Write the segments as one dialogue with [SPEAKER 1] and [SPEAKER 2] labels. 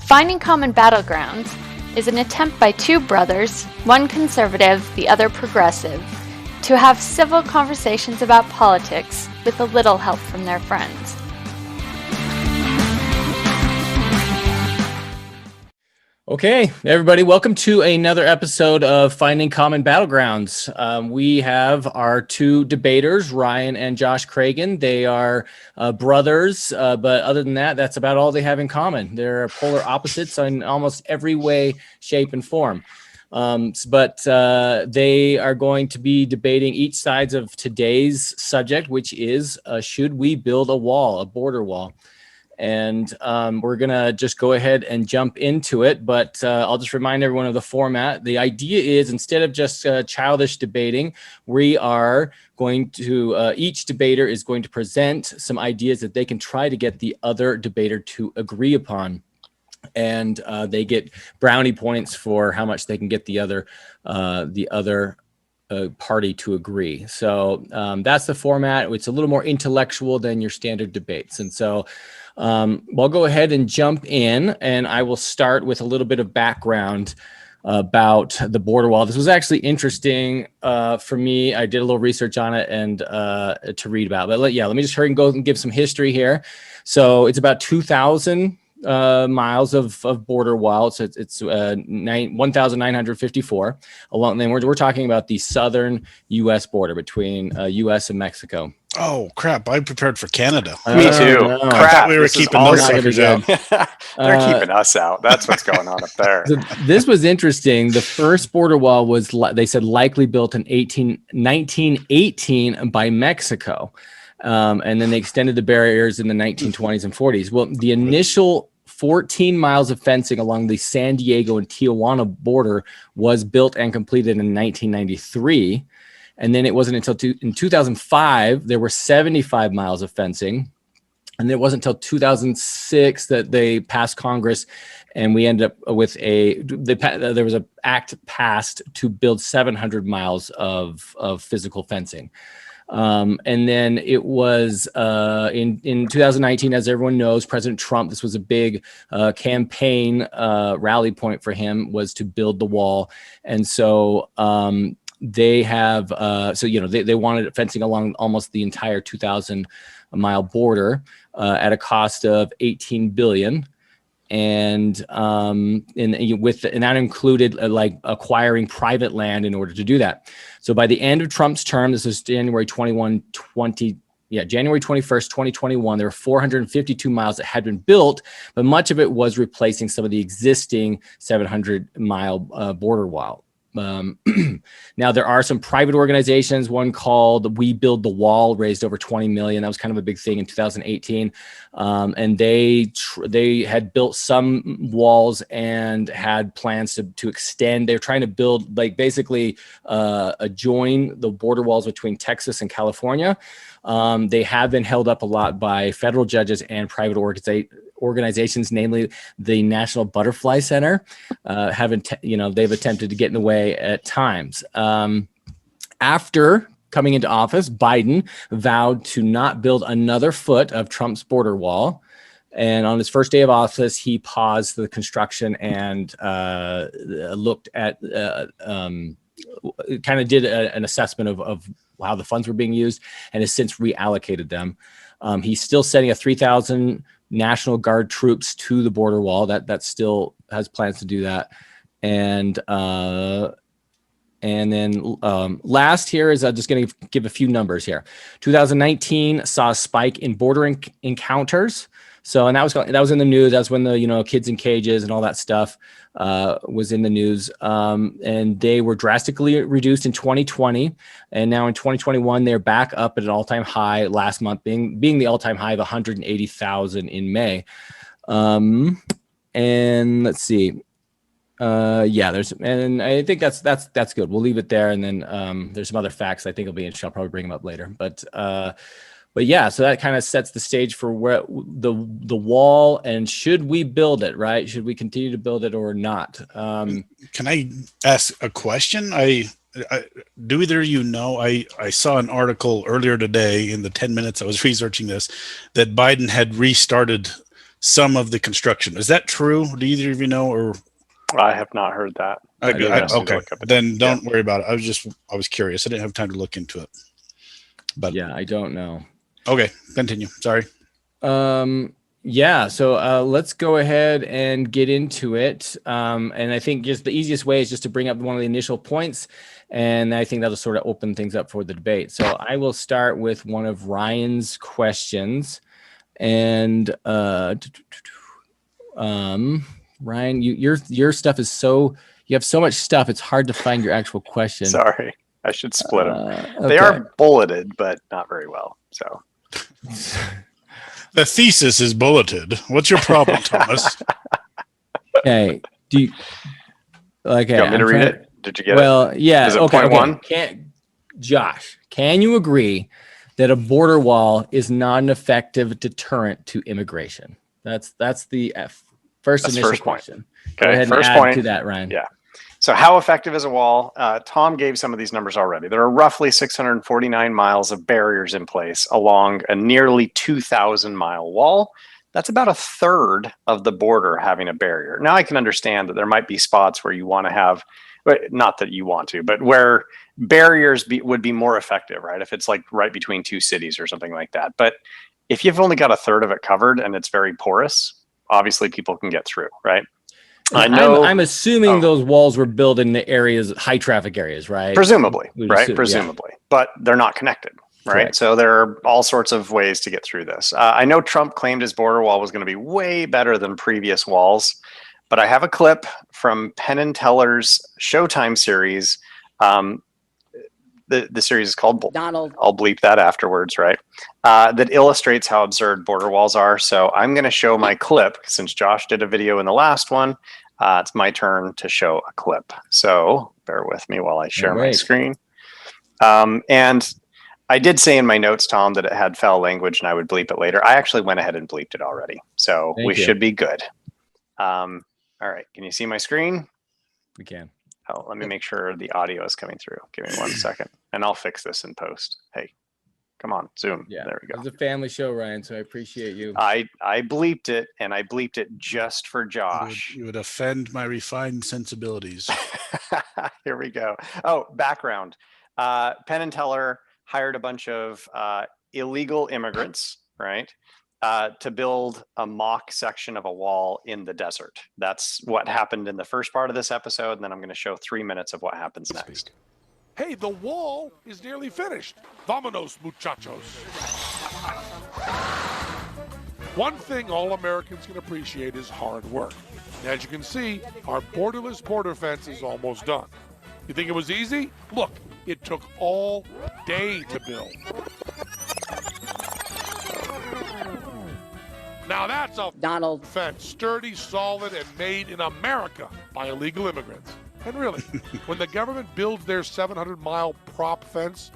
[SPEAKER 1] Finding Common Battlegrounds is an attempt by two brothers, one conservative, the other progressive, to have civil conversations about politics with a little help from their friends.
[SPEAKER 2] Okay, everybody, welcome to another episode of Finding Common Battlegrounds. We have our two debaters, Ryan and Josh Cragen. They are brothers, but other than that, that's about all they have in common. They're polar opposites in almost every way, shape, and form. But they are going to be debating each sides of today's subject, which is, should we build a wall, a border wall? And we're going to just go ahead and jump into it. But I'll just remind everyone of the format. The idea is, instead of just childish debating, we are going to, each debater is going to present some ideas that they can try to get the other debater to agree upon. And they get brownie points for how much they can get the other party to agree. So that's the format. It's a little more intellectual than your standard debates. And so I'll go ahead and jump in, and I will start with a little bit of background about the border wall. This was actually interesting for me. I did a little research on it and to read about. But let me just hurry and go and give some history here. So it's about 2,000 miles of border wall. So it's 1,954 along. Then we're talking about the southern U.S. border between U.S. and Mexico.
[SPEAKER 3] Oh crap! I prepared for Canada.
[SPEAKER 4] Me too.
[SPEAKER 3] I thought we were keeping those suckers out.
[SPEAKER 4] They're keeping us out. That's what's going on up there.
[SPEAKER 2] So this was interesting. The first border wall was, they said, likely built in 1918 by Mexico. And then they extended the barriers in the 1920s and 40s. Well, the initial 14 miles of fencing along the San Diego and Tijuana border was built and completed in 1993. And then it wasn't until in 2005, there were 75 miles of fencing. And it wasn't until 2006 that they passed Congress, and we ended up with there was an act passed to build 700 miles of physical fencing. And then it was in 2019, as everyone knows, President Trump, this was a big campaign rally point for him, was to build the wall. And so they have, they wanted fencing along almost the entire 2,000-mile border at a cost of $18 billion. And that included like acquiring private land in order to do that. So by the end of Trump's term, this is January 21st, 2021, there were 452 miles that had been built, but much of it was replacing some of the existing 700-mile border wall. Now there are some private organizations, one called We Build the Wall, raised over 20 million. That was kind of a big thing in 2018. And they had built some walls and had plans to extend. They were trying to build, like, basically join the border walls between Texas and California. They have been held up a lot by federal judges and private organizations, namely the National Butterfly Center. They've attempted to get in the way at times. After coming into office, Biden vowed to not build another foot of Trump's border wall. And on his first day of office, he paused the construction and looked at, kind of did an assessment of how the funds were being used, and has since reallocated them. He's still sending 3,000 National Guard troops to the border wall. That still has plans to do that. And then last here is just going to give a few numbers here. 2019 saw a spike in border encounters. So, and that was in the news. That's when the, kids in cages and all that stuff was in the news. And they were drastically reduced in 2020. And now in 2021, they're back up at an all-time high, last month being the all-time high of 180,000 in May. And let's see. And I think that's good. We'll leave it there. And then there's some other facts I think will be interesting. I'll probably bring them up later. But yeah, so that kind of sets the stage for where the wall, and should we build it, right? Should we continue to build it or not?
[SPEAKER 3] Can I ask a question? Do either of you know, I saw an article earlier today in the 10 minutes I was researching this, that Biden had restarted some of the construction. Is that true? Do either of you know? Or
[SPEAKER 4] I have not heard that.
[SPEAKER 3] okay, then don't worry about it. I was curious. I didn't have time to look into it. But
[SPEAKER 2] yeah, I don't know.
[SPEAKER 3] Okay, continue. Sorry.
[SPEAKER 2] Yeah, so let's go ahead and get into it. And I think just the easiest way is just to bring up one of the initial points, and I think that'll sort of open things up for the debate. So I will start with one of Ryan's questions, and Ryan, your stuff is you have so much stuff, it's hard to find your actual question.
[SPEAKER 4] Sorry, I should split them.
[SPEAKER 2] Okay.
[SPEAKER 4] They are bulleted, but not very well. So.
[SPEAKER 3] The thesis is bulleted. What's your problem, Thomas?
[SPEAKER 2] Okay. Okay.
[SPEAKER 4] You want me to read it? Did you get it?
[SPEAKER 2] Well, yeah.
[SPEAKER 4] Is it
[SPEAKER 2] okay.
[SPEAKER 4] point one?
[SPEAKER 2] Josh, can you agree that a border wall is not an effective deterrent to immigration? That's the first initial question.
[SPEAKER 4] Okay.
[SPEAKER 2] Go ahead and add to that, Ryan.
[SPEAKER 4] Yeah. So how effective is a wall? Tom gave some of these numbers already. There are roughly 649 miles of barriers in place along a nearly 2,000-mile wall. That's about a third of the border having a barrier. Now, I can understand that there might be spots where you want to have, not that you want to, but where barriers would be more effective, right? If it's like right between two cities or something like that. But if you've only got a third of it covered and it's very porous, obviously people can get through, right? I know.
[SPEAKER 2] I'm assuming those walls were built in the areas, high traffic areas, right?
[SPEAKER 4] Presumably, right?
[SPEAKER 2] Assume,
[SPEAKER 4] Presumably, but they're not connected, right?
[SPEAKER 2] Correct.
[SPEAKER 4] So there are all sorts of ways to get through this. I know Trump claimed his border wall was going to be way better than previous walls, but I have a clip from Penn and Teller's Showtime series. The series is called Donald. I'll bleep that afterwards, right? That illustrates how absurd border walls are. So I'm going to show my clip since Josh did a video in the last one. It's my turn to show a clip. So bear with me while I share my screen. And I did say in my notes, Tom, that it had foul language and I would bleep it later. I actually went ahead and bleeped it already. So we should be good. All right. Can you see my screen?
[SPEAKER 2] We can.
[SPEAKER 4] Oh, let me make sure the audio is coming through. Give me 1 second and I'll fix this in post. Hey, come on, Zoom.
[SPEAKER 2] Yeah,
[SPEAKER 4] there we go.
[SPEAKER 2] It's a family show, Ryan, so I appreciate you.
[SPEAKER 4] I bleeped it, and I bleeped it just for Josh.
[SPEAKER 3] You would offend my refined sensibilities.
[SPEAKER 4] Here we go. Oh, background. Penn and Teller hired a bunch of illegal immigrants, right, to build a mock section of a wall in the desert. That's what happened in the first part of this episode, and then I'm going to show 3 minutes of what happens next.
[SPEAKER 5] Hey, the wall is nearly finished. Vámonos, muchachos. One thing all Americans can appreciate is hard work. As you can see, our borderless border fence is almost done. You think it was easy? Look, it took all day to build. Now that's a Donald fence, sturdy, solid, and made in America by illegal immigrants. And really, when the government builds their 700-mile prop fence,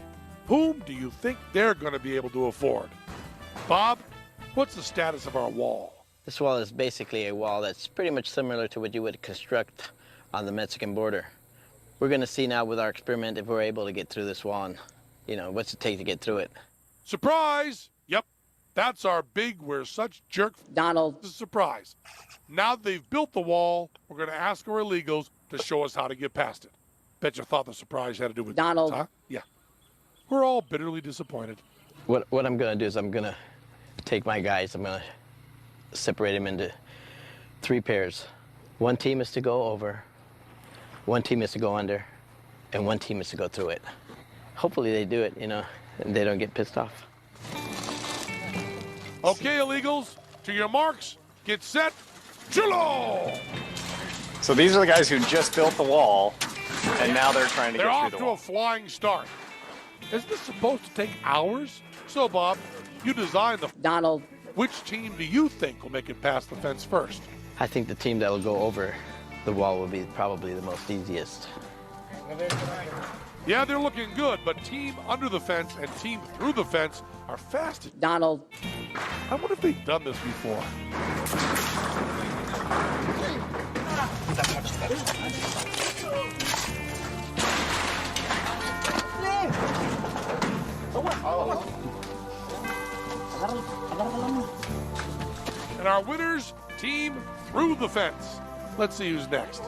[SPEAKER 5] whom do you think they're going to be able to afford? Bob, what's the status of our wall?
[SPEAKER 6] This wall is basically a wall that's pretty much similar to what you would construct on the Mexican border. We're going to see now with our experiment if we're able to get through this wall and, what's it take to get through it.
[SPEAKER 5] Surprise! Yep, that's our big we're such jerk Donald. Surprise. Now that they've built the wall, we're going to ask our illegals to show us how to get past it. Bet you thought the surprise had to do with Donald. Huh? Yeah. We're all bitterly disappointed.
[SPEAKER 6] What I'm going to do is I'm going to take my guys, I'm going to separate them into 3 pairs. One team is to go over, one team is to go under, and one team is to go through it. Hopefully they do it, and they don't get pissed off.
[SPEAKER 5] Okay, illegals, to your marks, get set, Chilo!
[SPEAKER 4] So these are the guys who just built the wall, and now they're trying to get through the wall.
[SPEAKER 5] They're off to a flying start. Is this supposed to take hours? So, Bob, you designed the Donald. Which team do you think will make it past the fence first?
[SPEAKER 6] I think the team that will go over the wall will be probably the most easiest.
[SPEAKER 5] Yeah, they're looking good, but team under the fence and team through the fence are fast.
[SPEAKER 7] Donald.
[SPEAKER 5] I wonder if they've done this before. And our winners, team through the fence. Let's see who's next.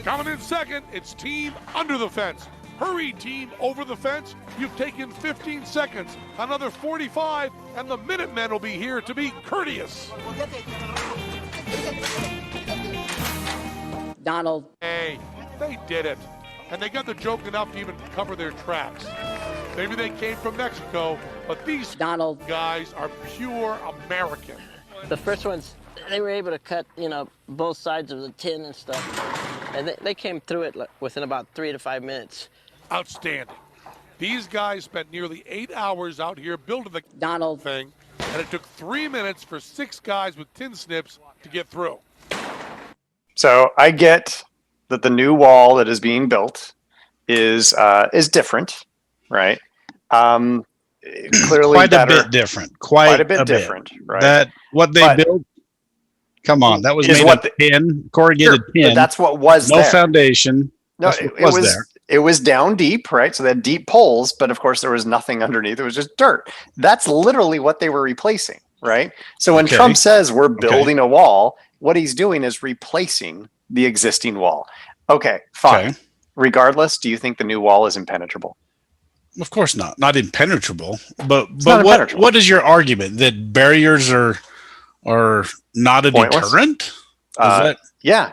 [SPEAKER 5] Coming in second, it's team under the fence. Hurry, team over the fence. You've taken 15 seconds, another 45, and the Minutemen will be here to be courteous.
[SPEAKER 7] Donald.
[SPEAKER 5] Hey, they did it. And they got the joke enough to even cover their tracks. Maybe they came from Mexico, but these
[SPEAKER 7] Donald
[SPEAKER 5] guys are pure American.
[SPEAKER 6] The first ones, they were able to cut, both sides of the tin and stuff. And they came through it within about 3 to 5 minutes.
[SPEAKER 5] Outstanding. These guys spent nearly 8 hours out here building the
[SPEAKER 7] Donald
[SPEAKER 5] thing, and it took 3 minutes for 6 guys with tin snips to get through.
[SPEAKER 4] So I get that the new wall that is being built is different, right? Clearly
[SPEAKER 3] Quite
[SPEAKER 4] better,
[SPEAKER 3] a bit different. Quite
[SPEAKER 4] a bit different, right?
[SPEAKER 3] That what they
[SPEAKER 4] But-
[SPEAKER 3] built. Come on, that was
[SPEAKER 4] Is
[SPEAKER 3] made
[SPEAKER 4] what
[SPEAKER 3] of tin, corrugated
[SPEAKER 4] Sure,
[SPEAKER 3] tin.
[SPEAKER 4] but that's what was
[SPEAKER 3] no
[SPEAKER 4] there.
[SPEAKER 3] foundation.
[SPEAKER 4] No,
[SPEAKER 3] That's what
[SPEAKER 4] it was
[SPEAKER 3] there.
[SPEAKER 4] it was down deep, right? So they had deep poles, but of course there was nothing underneath. It was just dirt. That's literally what they were replacing, right? So when
[SPEAKER 3] Okay.
[SPEAKER 4] Trump says we're building a wall, what he's doing is replacing the existing wall. Okay, fine.
[SPEAKER 3] Okay.
[SPEAKER 4] Regardless, do you think the new wall is impenetrable?
[SPEAKER 3] Of course not. Not impenetrable. But
[SPEAKER 4] not
[SPEAKER 3] what
[SPEAKER 4] impenetrable.
[SPEAKER 3] what is your argument that barriers are not a
[SPEAKER 4] Pointless?
[SPEAKER 3] deterrent? Is that
[SPEAKER 4] Yeah,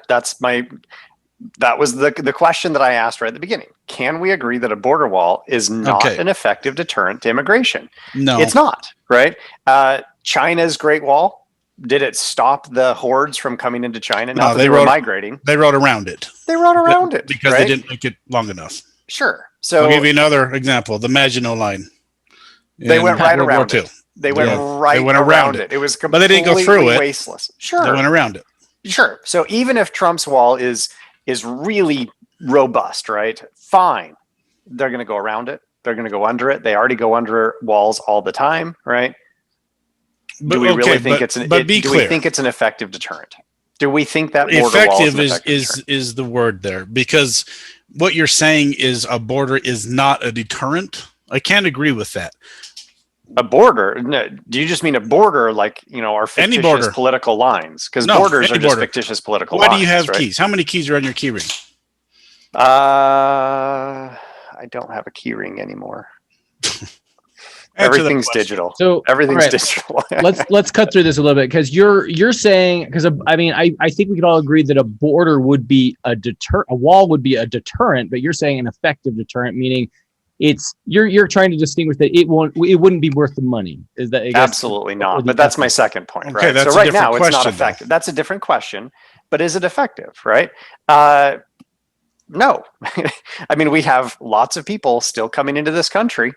[SPEAKER 4] that was the question that I asked right at the beginning. Can we agree that a border wall is not
[SPEAKER 3] Okay.
[SPEAKER 4] an effective deterrent to immigration?
[SPEAKER 3] no?
[SPEAKER 4] It's not, right? China's Great Wall, did it stop the hordes from coming into China?
[SPEAKER 3] No,
[SPEAKER 4] Not that
[SPEAKER 3] they
[SPEAKER 4] they were
[SPEAKER 3] rode-
[SPEAKER 4] migrating.
[SPEAKER 3] They rode around it
[SPEAKER 4] They rode around it
[SPEAKER 3] because
[SPEAKER 4] right?
[SPEAKER 3] they didn't make it long enough.
[SPEAKER 4] Sure. So
[SPEAKER 3] I'll give you another example: the Maginot Line.
[SPEAKER 4] They
[SPEAKER 3] in
[SPEAKER 4] went right
[SPEAKER 3] World War
[SPEAKER 4] around
[SPEAKER 3] II.
[SPEAKER 4] it. They went
[SPEAKER 3] Yeah.
[SPEAKER 4] right
[SPEAKER 3] They went
[SPEAKER 4] around
[SPEAKER 3] around
[SPEAKER 4] it. It was
[SPEAKER 3] But they
[SPEAKER 4] completely
[SPEAKER 3] didn't go through it.
[SPEAKER 4] wasteless.
[SPEAKER 3] They
[SPEAKER 4] Sure.
[SPEAKER 3] went around it.
[SPEAKER 4] Sure. So even if Trump's wall is really robust, right? Fine. They're going to go around it. They're going to go under it. They already go under walls all the time, right?
[SPEAKER 3] But,
[SPEAKER 4] Do we really think
[SPEAKER 3] but,
[SPEAKER 4] it's an?
[SPEAKER 3] But be
[SPEAKER 4] do
[SPEAKER 3] clear.
[SPEAKER 4] we think it's an effective deterrent? Do we think that border wall
[SPEAKER 3] Effective
[SPEAKER 4] is an
[SPEAKER 3] is
[SPEAKER 4] effective
[SPEAKER 3] is
[SPEAKER 4] deterrent?
[SPEAKER 3] is the word there, because what you're saying is a border is not a deterrent. I can't agree with that.
[SPEAKER 4] A border? No, do you just mean a border like our
[SPEAKER 3] Any
[SPEAKER 4] fictitious
[SPEAKER 3] border.
[SPEAKER 4] political lines? Because
[SPEAKER 3] No,
[SPEAKER 4] borders
[SPEAKER 3] any
[SPEAKER 4] are just
[SPEAKER 3] border.
[SPEAKER 4] fictitious political
[SPEAKER 3] Why
[SPEAKER 4] lines.
[SPEAKER 3] do you have
[SPEAKER 4] right?
[SPEAKER 3] keys? How many keys are on your key ring?
[SPEAKER 4] I don't have a key ring anymore.
[SPEAKER 3] Answer the
[SPEAKER 4] Everything's
[SPEAKER 3] question.
[SPEAKER 4] digital.
[SPEAKER 2] So
[SPEAKER 4] Everything's
[SPEAKER 2] all right,
[SPEAKER 4] digital.
[SPEAKER 2] let's cut through this a little bit, because you're saying, because I think we could all agree that a border would be a wall would be a deterrent, but you're saying an effective deterrent, meaning you're trying to distinguish that it wouldn't be worth the money. Is that I guess,
[SPEAKER 4] Absolutely not. But that's my second point,
[SPEAKER 3] Okay,
[SPEAKER 4] right?
[SPEAKER 3] that's
[SPEAKER 4] So
[SPEAKER 3] a
[SPEAKER 4] right
[SPEAKER 3] different
[SPEAKER 4] now it's not
[SPEAKER 3] question, though.
[SPEAKER 4] effective. That's a different question. But is it effective, right? No. I mean, we have lots of people still coming into this country,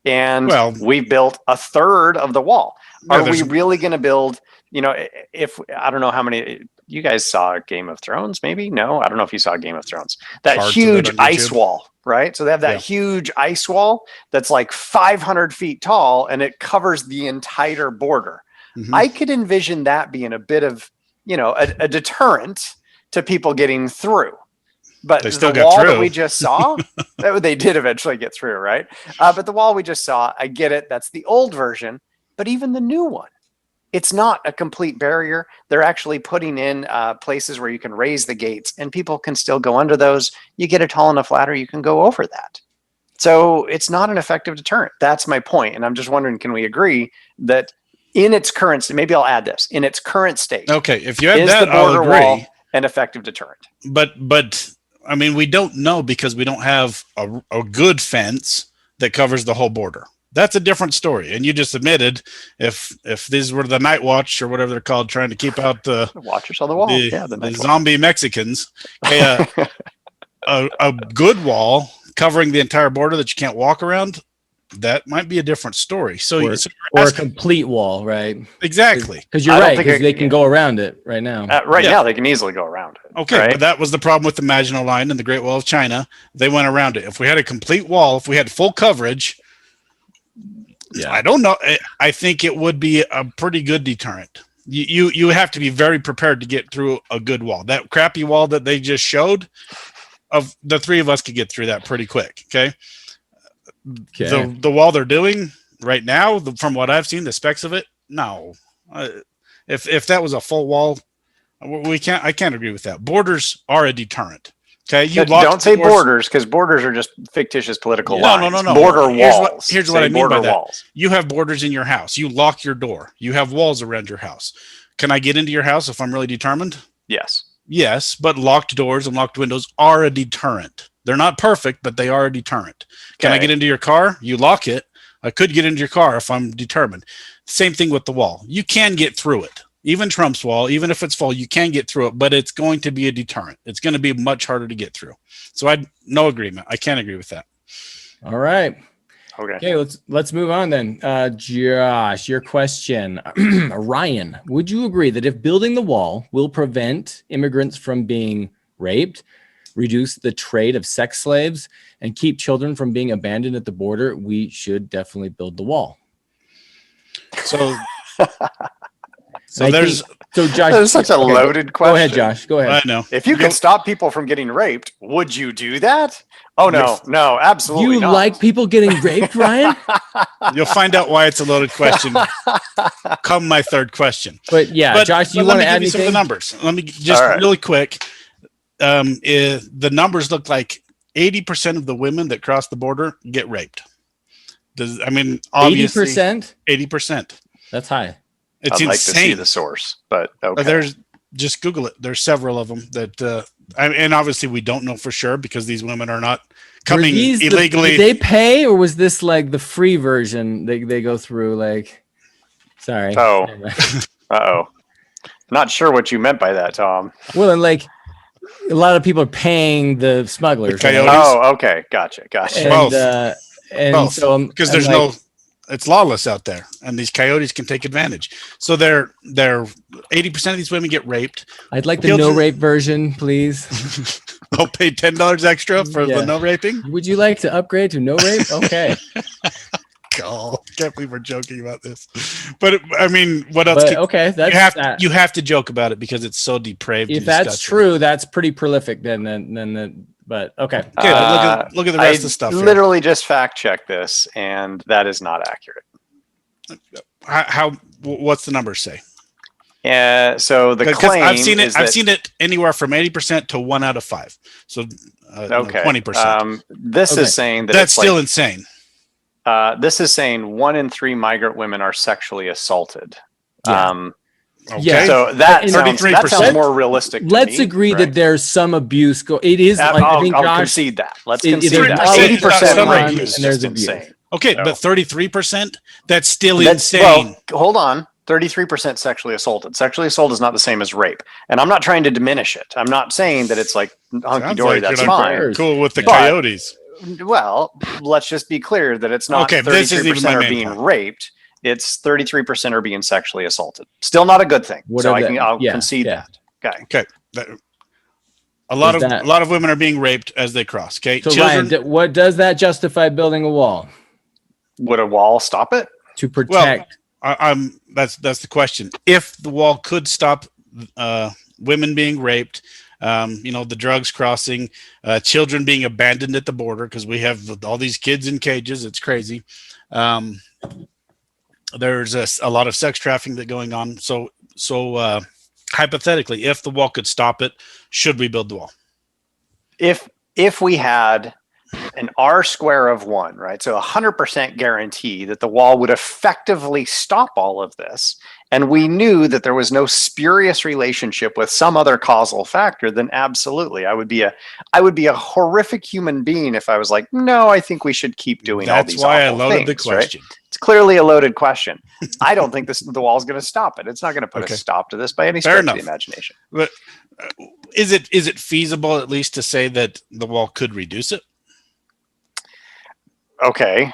[SPEAKER 4] and
[SPEAKER 3] Well-
[SPEAKER 4] we built a third of the wall.
[SPEAKER 3] Yeah,
[SPEAKER 4] Are we
[SPEAKER 3] there's-
[SPEAKER 4] really going to build? If I don't know how many you guys saw Game of Thrones, maybe no, I don't know if you saw Game of Thrones. That
[SPEAKER 3] Parts of it
[SPEAKER 4] huge
[SPEAKER 3] on
[SPEAKER 4] ice
[SPEAKER 3] YouTube.
[SPEAKER 4] wall, right? So they have that
[SPEAKER 3] Yeah.
[SPEAKER 4] huge ice wall that's like 500 feet tall, and it covers the entire border.
[SPEAKER 3] Mhm.
[SPEAKER 4] I could envision that being a bit of a deterrent to people getting through. But
[SPEAKER 3] They still
[SPEAKER 4] the
[SPEAKER 3] got
[SPEAKER 4] wall that
[SPEAKER 3] through.
[SPEAKER 4] we just saw, they did eventually get through, right? But the wall we just saw, I get it. That's the old version. But even the new one, it's not a complete barrier. They're actually putting in places where you can raise the gates, and people can still go under those. You get a tall enough ladder, you can go over that. So it's not an effective deterrent. That's my point. And I'm just wondering, can we agree that in its current state, maybe I'll add this, in its current state,
[SPEAKER 3] Okay, if you have
[SPEAKER 4] is
[SPEAKER 3] that,
[SPEAKER 4] the
[SPEAKER 3] I'll
[SPEAKER 4] border
[SPEAKER 3] agree.
[SPEAKER 4] wall an effective deterrent?
[SPEAKER 3] But I mean, we don't know because we don't have a good fence that covers the whole border. That's a different story. And you just admitted if these were the Night Watch or whatever they're called, trying to keep out the
[SPEAKER 4] Watchers on the wall.
[SPEAKER 3] the
[SPEAKER 4] Night wall.
[SPEAKER 3] zombie Mexicans, a good wall covering the entire border that you can't walk around, that might be a different story. So,
[SPEAKER 2] or,
[SPEAKER 3] so
[SPEAKER 2] or
[SPEAKER 3] you're
[SPEAKER 2] a
[SPEAKER 3] asking-
[SPEAKER 2] complete wall, right?
[SPEAKER 3] exactly.
[SPEAKER 2] Because you're
[SPEAKER 4] I don't
[SPEAKER 2] right,
[SPEAKER 4] think
[SPEAKER 2] because
[SPEAKER 4] it-
[SPEAKER 2] they can go around it right now.
[SPEAKER 4] Right
[SPEAKER 3] Yeah.
[SPEAKER 4] now, they can easily go around it.
[SPEAKER 3] Okay,
[SPEAKER 4] right?
[SPEAKER 3] but that was the problem with the Maginot Line and the Great Wall of China. They went around it. If we had a complete wall, if we had full coverage,
[SPEAKER 2] Yeah.
[SPEAKER 3] I don't know. I think it would be a pretty good deterrent. You have to be very prepared to get through a good wall. That crappy wall that they just showed, of the three of us could get through that pretty quick. Okay.
[SPEAKER 2] Okay.
[SPEAKER 3] The wall they're doing, right now, from what I've seen, the specs of it, no. If that was a full wall, I can't agree with that. Borders are a deterrent. Okay,
[SPEAKER 4] don't say borders, because borders are just fictitious political lines.
[SPEAKER 3] No.
[SPEAKER 4] Border walls.
[SPEAKER 3] Here's what I mean by that. Walls. You have borders in your house. You lock your door. You have walls around your house. Can I get into your house if I'm really determined?
[SPEAKER 4] Yes.
[SPEAKER 3] Yes, but locked doors and locked windows are a deterrent. They're not perfect, but they are a deterrent. Can I get into your car? You lock it. I could get into your car if I'm determined. Same thing with the wall. You can get through it. Even Trump's wall, even if it's full, you can get through it, but it's going to be a deterrent. It's going to be much harder to get through. So no agreement. I can't agree with that.
[SPEAKER 2] All right.
[SPEAKER 4] Okay.
[SPEAKER 2] Let's move on then. Josh, your question. Ryan, would you agree that if building the wall will prevent immigrants from being raped, reduce the trade of sex slaves, and keep children from being abandoned at the border, we should definitely build the wall?
[SPEAKER 3] So
[SPEAKER 2] Josh,
[SPEAKER 4] that's such a loaded question.
[SPEAKER 2] Go ahead, Josh. Go ahead.
[SPEAKER 3] I know.
[SPEAKER 4] If you can stop people from getting raped, would you do that? Oh no, absolutely
[SPEAKER 2] you
[SPEAKER 4] not.
[SPEAKER 2] like people getting raped, Ryan?
[SPEAKER 3] You'll find out why it's a loaded question come my third question.
[SPEAKER 2] But Josh, you want to add anything?
[SPEAKER 3] Some of the numbers. Let me just really quick. The numbers look like 80% of the women that cross the border get raped. Obviously
[SPEAKER 2] 80%?
[SPEAKER 3] 80%.
[SPEAKER 2] That's high.
[SPEAKER 3] It's
[SPEAKER 4] I'd
[SPEAKER 3] insane.
[SPEAKER 4] like to see the source, but okay.
[SPEAKER 3] Just Google it. There's several of them that, and obviously we don't know for sure because these women are not coming illegally.
[SPEAKER 2] Did they pay, or was this like the free version? They go through like. Sorry.
[SPEAKER 4] Oh. Not sure what you meant by that, Tom.
[SPEAKER 2] Well, and like a lot of people are paying the smugglers.
[SPEAKER 3] The coyotes.
[SPEAKER 4] Oh, okay, gotcha.
[SPEAKER 2] And so
[SPEAKER 3] because there's it's lawless out there, and these coyotes can take advantage. So they're 80% of these women get raped.
[SPEAKER 2] I'd like the no rape version, please.
[SPEAKER 3] I'll pay $10 extra for the no raping.
[SPEAKER 2] Would you like to upgrade to no rape? Okay.
[SPEAKER 3] God, can't believe we're joking about this. But what else? You have to joke about it because it's so depraved.
[SPEAKER 2] If that's true, that's pretty prolific. But okay.
[SPEAKER 3] Look at the rest of the stuff.
[SPEAKER 4] Literally just fact check this, and that is not accurate.
[SPEAKER 3] What's the numbers say?
[SPEAKER 4] So the claim
[SPEAKER 3] I've seen it anywhere from 80% to 1 out of 5. So 20%.
[SPEAKER 4] This is saying
[SPEAKER 3] that's still insane.
[SPEAKER 4] This is saying 1 in 3 migrant women are sexually assaulted.
[SPEAKER 2] Yeah.
[SPEAKER 3] Okay.
[SPEAKER 4] So that sounds more realistic.
[SPEAKER 2] Let's agree that there's some abuse. It is.
[SPEAKER 4] I think I'll concede that. Let's concede that. 80% rape is just insane.
[SPEAKER 3] Okay, but 33%? That's still insane. Well,
[SPEAKER 4] hold on. 33% sexually assaulted. Sexually assault is not the same as rape. And I'm not trying to diminish it. I'm not saying that it's like hunky-dory, that's fine.
[SPEAKER 3] Cool with the coyotes.
[SPEAKER 4] Well, let's just be clear that it's not 33% are being raped. It's 33% are being sexually assaulted. Still not a good thing. I'll concede that.
[SPEAKER 3] Okay. A lot of women are being raped as they cross. Okay.
[SPEAKER 2] So Ryan, what does that justify building a wall?
[SPEAKER 4] Would a wall stop it?
[SPEAKER 2] To protect.
[SPEAKER 3] That's the question. If the wall could stop women being raped, the drugs crossing, children being abandoned at the border, because we have all these kids in cages. It's crazy. There's a lot of sex trafficking going on. So hypothetically, if the wall could stop it, should we build the wall?
[SPEAKER 4] If we had an R square of 1, right? So 100% guarantee that the wall would effectively stop all of this, and we knew that there was no spurious relationship with some other causal factor, then absolutely, I would be a horrific human being if I was like, no, I think we should keep doing all these awful things. That's why I loaded the question. Right? It's clearly a loaded question. I don't think the wall is going to stop it. It's not going to put a stop to this by any stretch of the imagination.
[SPEAKER 3] But is it feasible at least to say that the wall could reduce it?
[SPEAKER 4] Okay.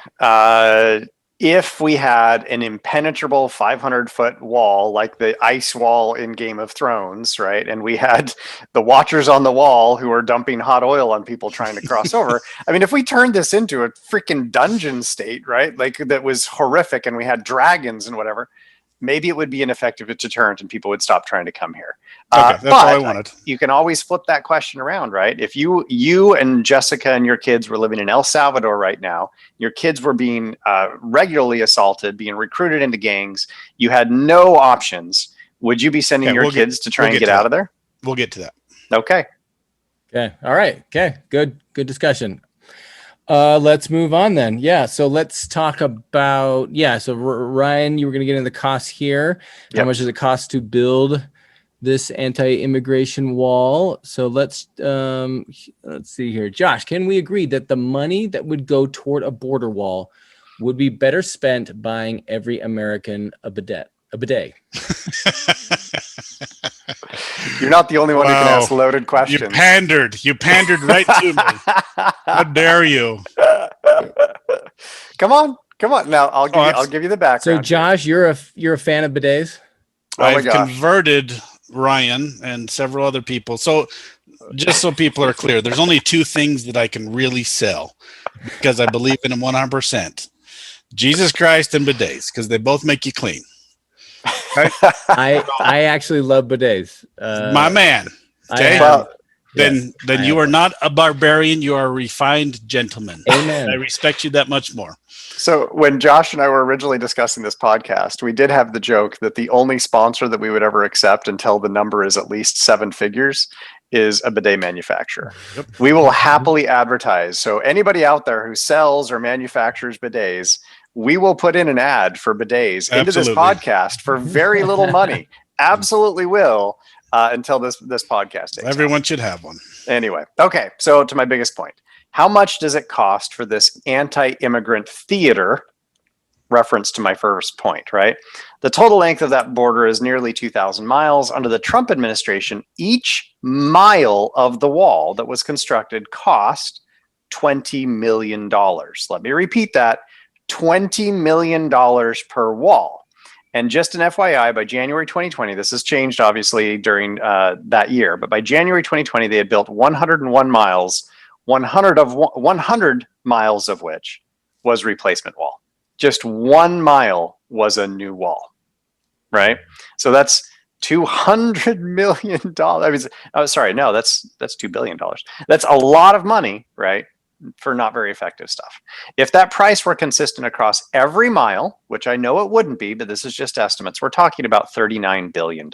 [SPEAKER 4] If we had an impenetrable 500-foot wall like the ice wall in Game of Thrones, right? And we had the watchers on the wall who are dumping hot oil on people trying to cross over. I mean, if we turned this into a freaking dungeon state, right? Like that was horrific, and we had dragons and whatever, maybe it would be an effective deterrent and people would stop trying to come here.
[SPEAKER 3] Okay, that's all I
[SPEAKER 4] but
[SPEAKER 3] wanted.
[SPEAKER 4] You can always flip that question around, right? If you and Jessica and your kids were living in El Salvador right now, your kids were being regularly assaulted, being recruited into gangs, you had no options. Would you be sending your kids to try and get out of there?
[SPEAKER 3] We'll get to that.
[SPEAKER 4] Okay.
[SPEAKER 2] Okay. All right. Okay. Good discussion. Let's move on then. Yeah. So let's talk about, so Ryan, you were going to get into the costs here.
[SPEAKER 4] Yep.
[SPEAKER 2] How much does it cost to build this anti-immigration wall? So let's see here. Josh, can we agree that the money that would go toward a border wall would be better spent buying every American a bidet?
[SPEAKER 4] You're not the only one who can ask loaded questions.
[SPEAKER 3] You pandered right to me. How dare you?
[SPEAKER 4] Come on. Now I'll give you the background.
[SPEAKER 2] So Josh, you're a fan of bidets?
[SPEAKER 3] I've converted Ryan and several other people. So just so people are clear, there's only two things that I can really sell because I believe in them 100%. Jesus Christ and bidets, because they both make you clean. Right?
[SPEAKER 2] I actually love bidets.
[SPEAKER 3] My man. Okay. Then you are not a barbarian. You are a refined gentleman.
[SPEAKER 2] Amen.
[SPEAKER 3] I respect you that much more.
[SPEAKER 4] So when Josh and I were originally discussing this podcast, we did have the joke that the only sponsor that we would ever accept until the number is at least 7 figures is a bidet manufacturer.
[SPEAKER 3] Yep.
[SPEAKER 4] We will happily advertise. So anybody out there who sells or manufactures bidets, we will put in an ad for bidets into this podcast for very little money. Absolutely will until this podcast takes
[SPEAKER 3] Everyone should have one.
[SPEAKER 4] Anyway, okay. So to my biggest point, how much does it cost for this anti-immigrant theater? Reference to my first point, right? The total length of that border is nearly 2,000 miles. Under the Trump administration, each mile of the wall that was constructed cost $20 million. Let me repeat that. $20 million per wall. And just an FYI, by January 2020, this has changed obviously during that year, but by January 2020, they had built 101 miles, 100 miles of which was replacement wall. Just 1 mile was a new wall, right? So that's $200 million. That's $2 billion. That's a lot of money, right? For not very effective stuff. If that price were consistent across every mile, which I know it wouldn't be, but this is just estimates, we're talking about $39 billion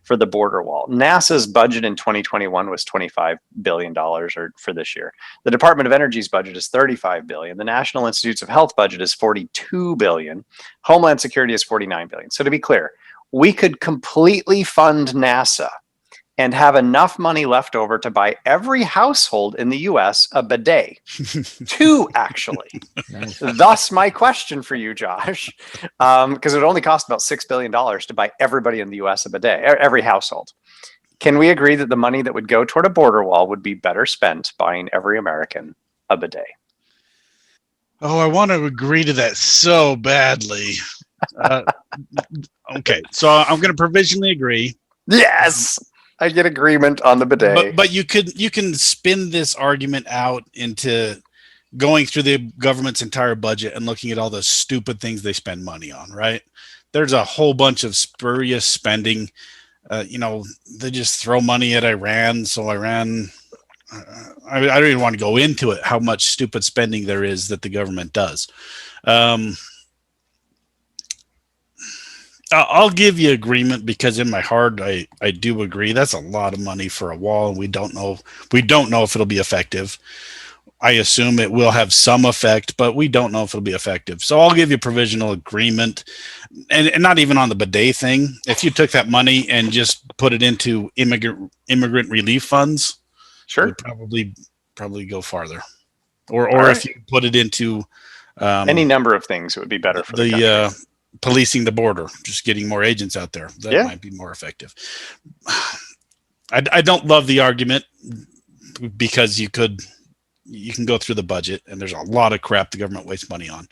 [SPEAKER 4] for the border wall. NASA's budget in 2021 was $25 billion for this year. The Department of Energy's budget is $35 billion. The National Institutes of Health budget is $42 billion. Homeland Security is $49 billion. So to be clear, we could completely fund NASA and have enough money left over to buy every household in the US a bidet. 2, actually. Nice. Thus, my question for you, Josh, because it would only cost about $6 billion to buy everybody in the US a bidet, every household. Can we agree that the money that would go toward a border wall would be better spent buying every American a bidet?
[SPEAKER 3] Oh, I want to agree to that so badly. Okay, so I'm going to provisionally agree.
[SPEAKER 4] Yes! I get agreement on the bidet.
[SPEAKER 3] But you can spin this argument out into going through the government's entire budget and looking at all the stupid things they spend money on, right? There's a whole bunch of spurious spending. They just throw money at Iran. So Iran, I don't even want to go into it, how much stupid spending there is that the government does. I'll give you agreement because in my heart, I do agree. That's a lot of money for a wall. And we don't know if it'll be effective. I assume it will have some effect, but we don't know if it'll be effective. So I'll give you provisional agreement and not even on the bidet thing. If you took that money and just put it into immigrant relief funds,
[SPEAKER 4] sure,
[SPEAKER 3] it would probably go farther. Or if you put it into
[SPEAKER 4] any number of things, it would be better for the
[SPEAKER 3] policing the border, just getting more agents out there. That might be more effective. I don't love the argument because you can go through the budget and there's a lot of crap the government wastes money on,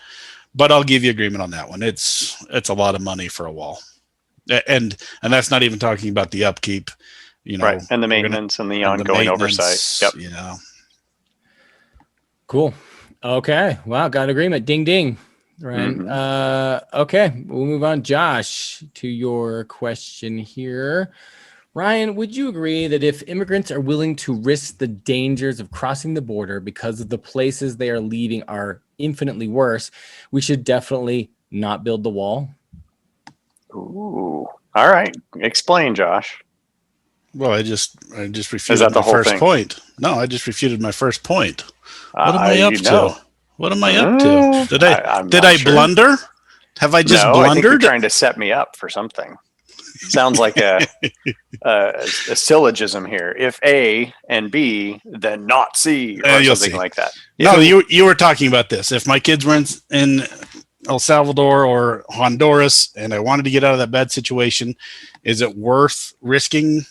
[SPEAKER 3] but I'll give you agreement on that one. It's a lot of money for a wall. And that's not even talking about the upkeep,
[SPEAKER 4] right. And the maintenance and the ongoing oversight. Yep.
[SPEAKER 2] Cool. Okay. Wow. Got agreement. Ding, ding. Right.
[SPEAKER 4] Mhm.
[SPEAKER 2] Okay, we'll move on. Josh, to your question here. Ryan, would you agree that if immigrants are willing to risk the dangers of crossing the border because of the places they are leaving are infinitely worse, we should definitely not build the wall?
[SPEAKER 4] Ooh. All right. Explain, Josh.
[SPEAKER 3] Well, I just
[SPEAKER 4] Is
[SPEAKER 3] refuted
[SPEAKER 4] that the
[SPEAKER 3] my
[SPEAKER 4] whole
[SPEAKER 3] first
[SPEAKER 4] thing?
[SPEAKER 3] point. No, I just refuted my first point. What am I up
[SPEAKER 4] You
[SPEAKER 3] to?
[SPEAKER 4] know.
[SPEAKER 3] What am I up to?
[SPEAKER 4] I'm
[SPEAKER 3] Did
[SPEAKER 4] not
[SPEAKER 3] I
[SPEAKER 4] sure.
[SPEAKER 3] blunder? Have I just
[SPEAKER 4] No, I think you're
[SPEAKER 3] blundered?
[SPEAKER 4] trying to set me up for something. Sounds like a syllogism here. If A and B, then not C, or
[SPEAKER 3] You'll
[SPEAKER 4] something
[SPEAKER 3] see.
[SPEAKER 4] like that.
[SPEAKER 3] No, you were talking about this. If my kids were in El Salvador or Honduras and I wanted to get out of that bad situation, is it worth risking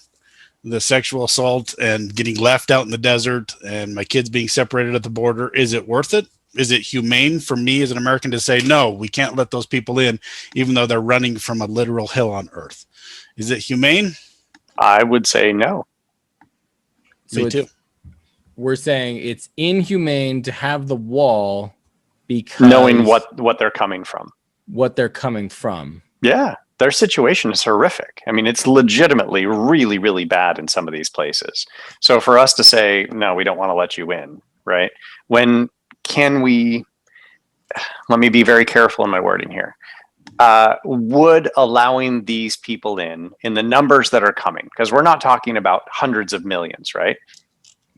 [SPEAKER 3] the sexual assault and getting left out in the desert and my kids being separated at the border? Is it worth it? Is it humane for me as an American to say, no, we can't let those people in, even though they're running from a literal hell on earth? Is it humane?
[SPEAKER 4] I would say no.
[SPEAKER 3] Me too.
[SPEAKER 2] We're saying it's inhumane to have the wall because
[SPEAKER 4] Knowing what they're coming from.
[SPEAKER 2] what they're coming from.
[SPEAKER 4] Yeah, their situation is horrific. I mean, it's legitimately really, really bad in some of these places. So for us to say, no, we don't want to let you in, right? When can we, let me be very careful in my wording here. Would allowing these people in the numbers that are coming, because we're not talking about hundreds of millions, right?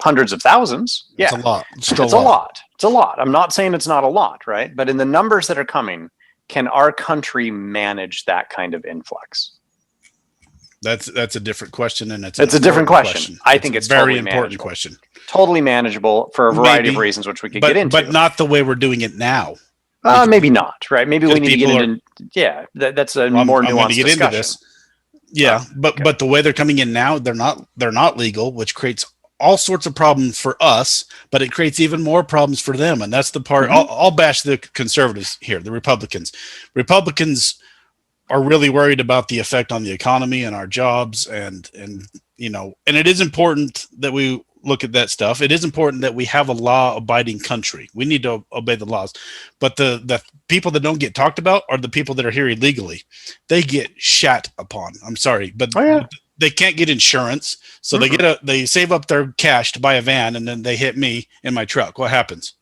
[SPEAKER 4] Hundreds of thousands. Yeah,
[SPEAKER 3] It's a lot.
[SPEAKER 4] It's a lot. It's a lot. I'm not saying it's not a lot, right? But in the numbers that are coming, can our country manage that kind of influx?
[SPEAKER 3] That's a different question, and it's
[SPEAKER 4] a different question. I think it's
[SPEAKER 3] a very
[SPEAKER 4] totally
[SPEAKER 3] important
[SPEAKER 4] manageable.
[SPEAKER 3] question.
[SPEAKER 4] Totally manageable for a variety of
[SPEAKER 3] Maybe.
[SPEAKER 4] reasons, which we could get into.
[SPEAKER 3] But not the way we're doing it now.
[SPEAKER 4] Maybe not, right? Maybe we
[SPEAKER 3] Because
[SPEAKER 4] need to get
[SPEAKER 3] people
[SPEAKER 4] into. Yeah, that's a
[SPEAKER 3] Well,
[SPEAKER 4] more
[SPEAKER 3] I'm going
[SPEAKER 4] nuanced
[SPEAKER 3] to get
[SPEAKER 4] discussion.
[SPEAKER 3] into this. Yeah, but the way they're coming in now, they're not legal, which creates all sorts of problems for us, but it creates even more problems for them. And that's the part. I'll bash the conservatives here, the Republicans. Republicans are really worried about the effect on the economy and our jobs, and it is important that we look at that stuff. It is important that we have a law-abiding country. We need to obey the laws. But the people that don't get talked about are the people that are here illegally. They get shat upon. I'm sorry, but they can't get insurance, so they save up their cash to buy a van, and then they hit me in my truck. What happens?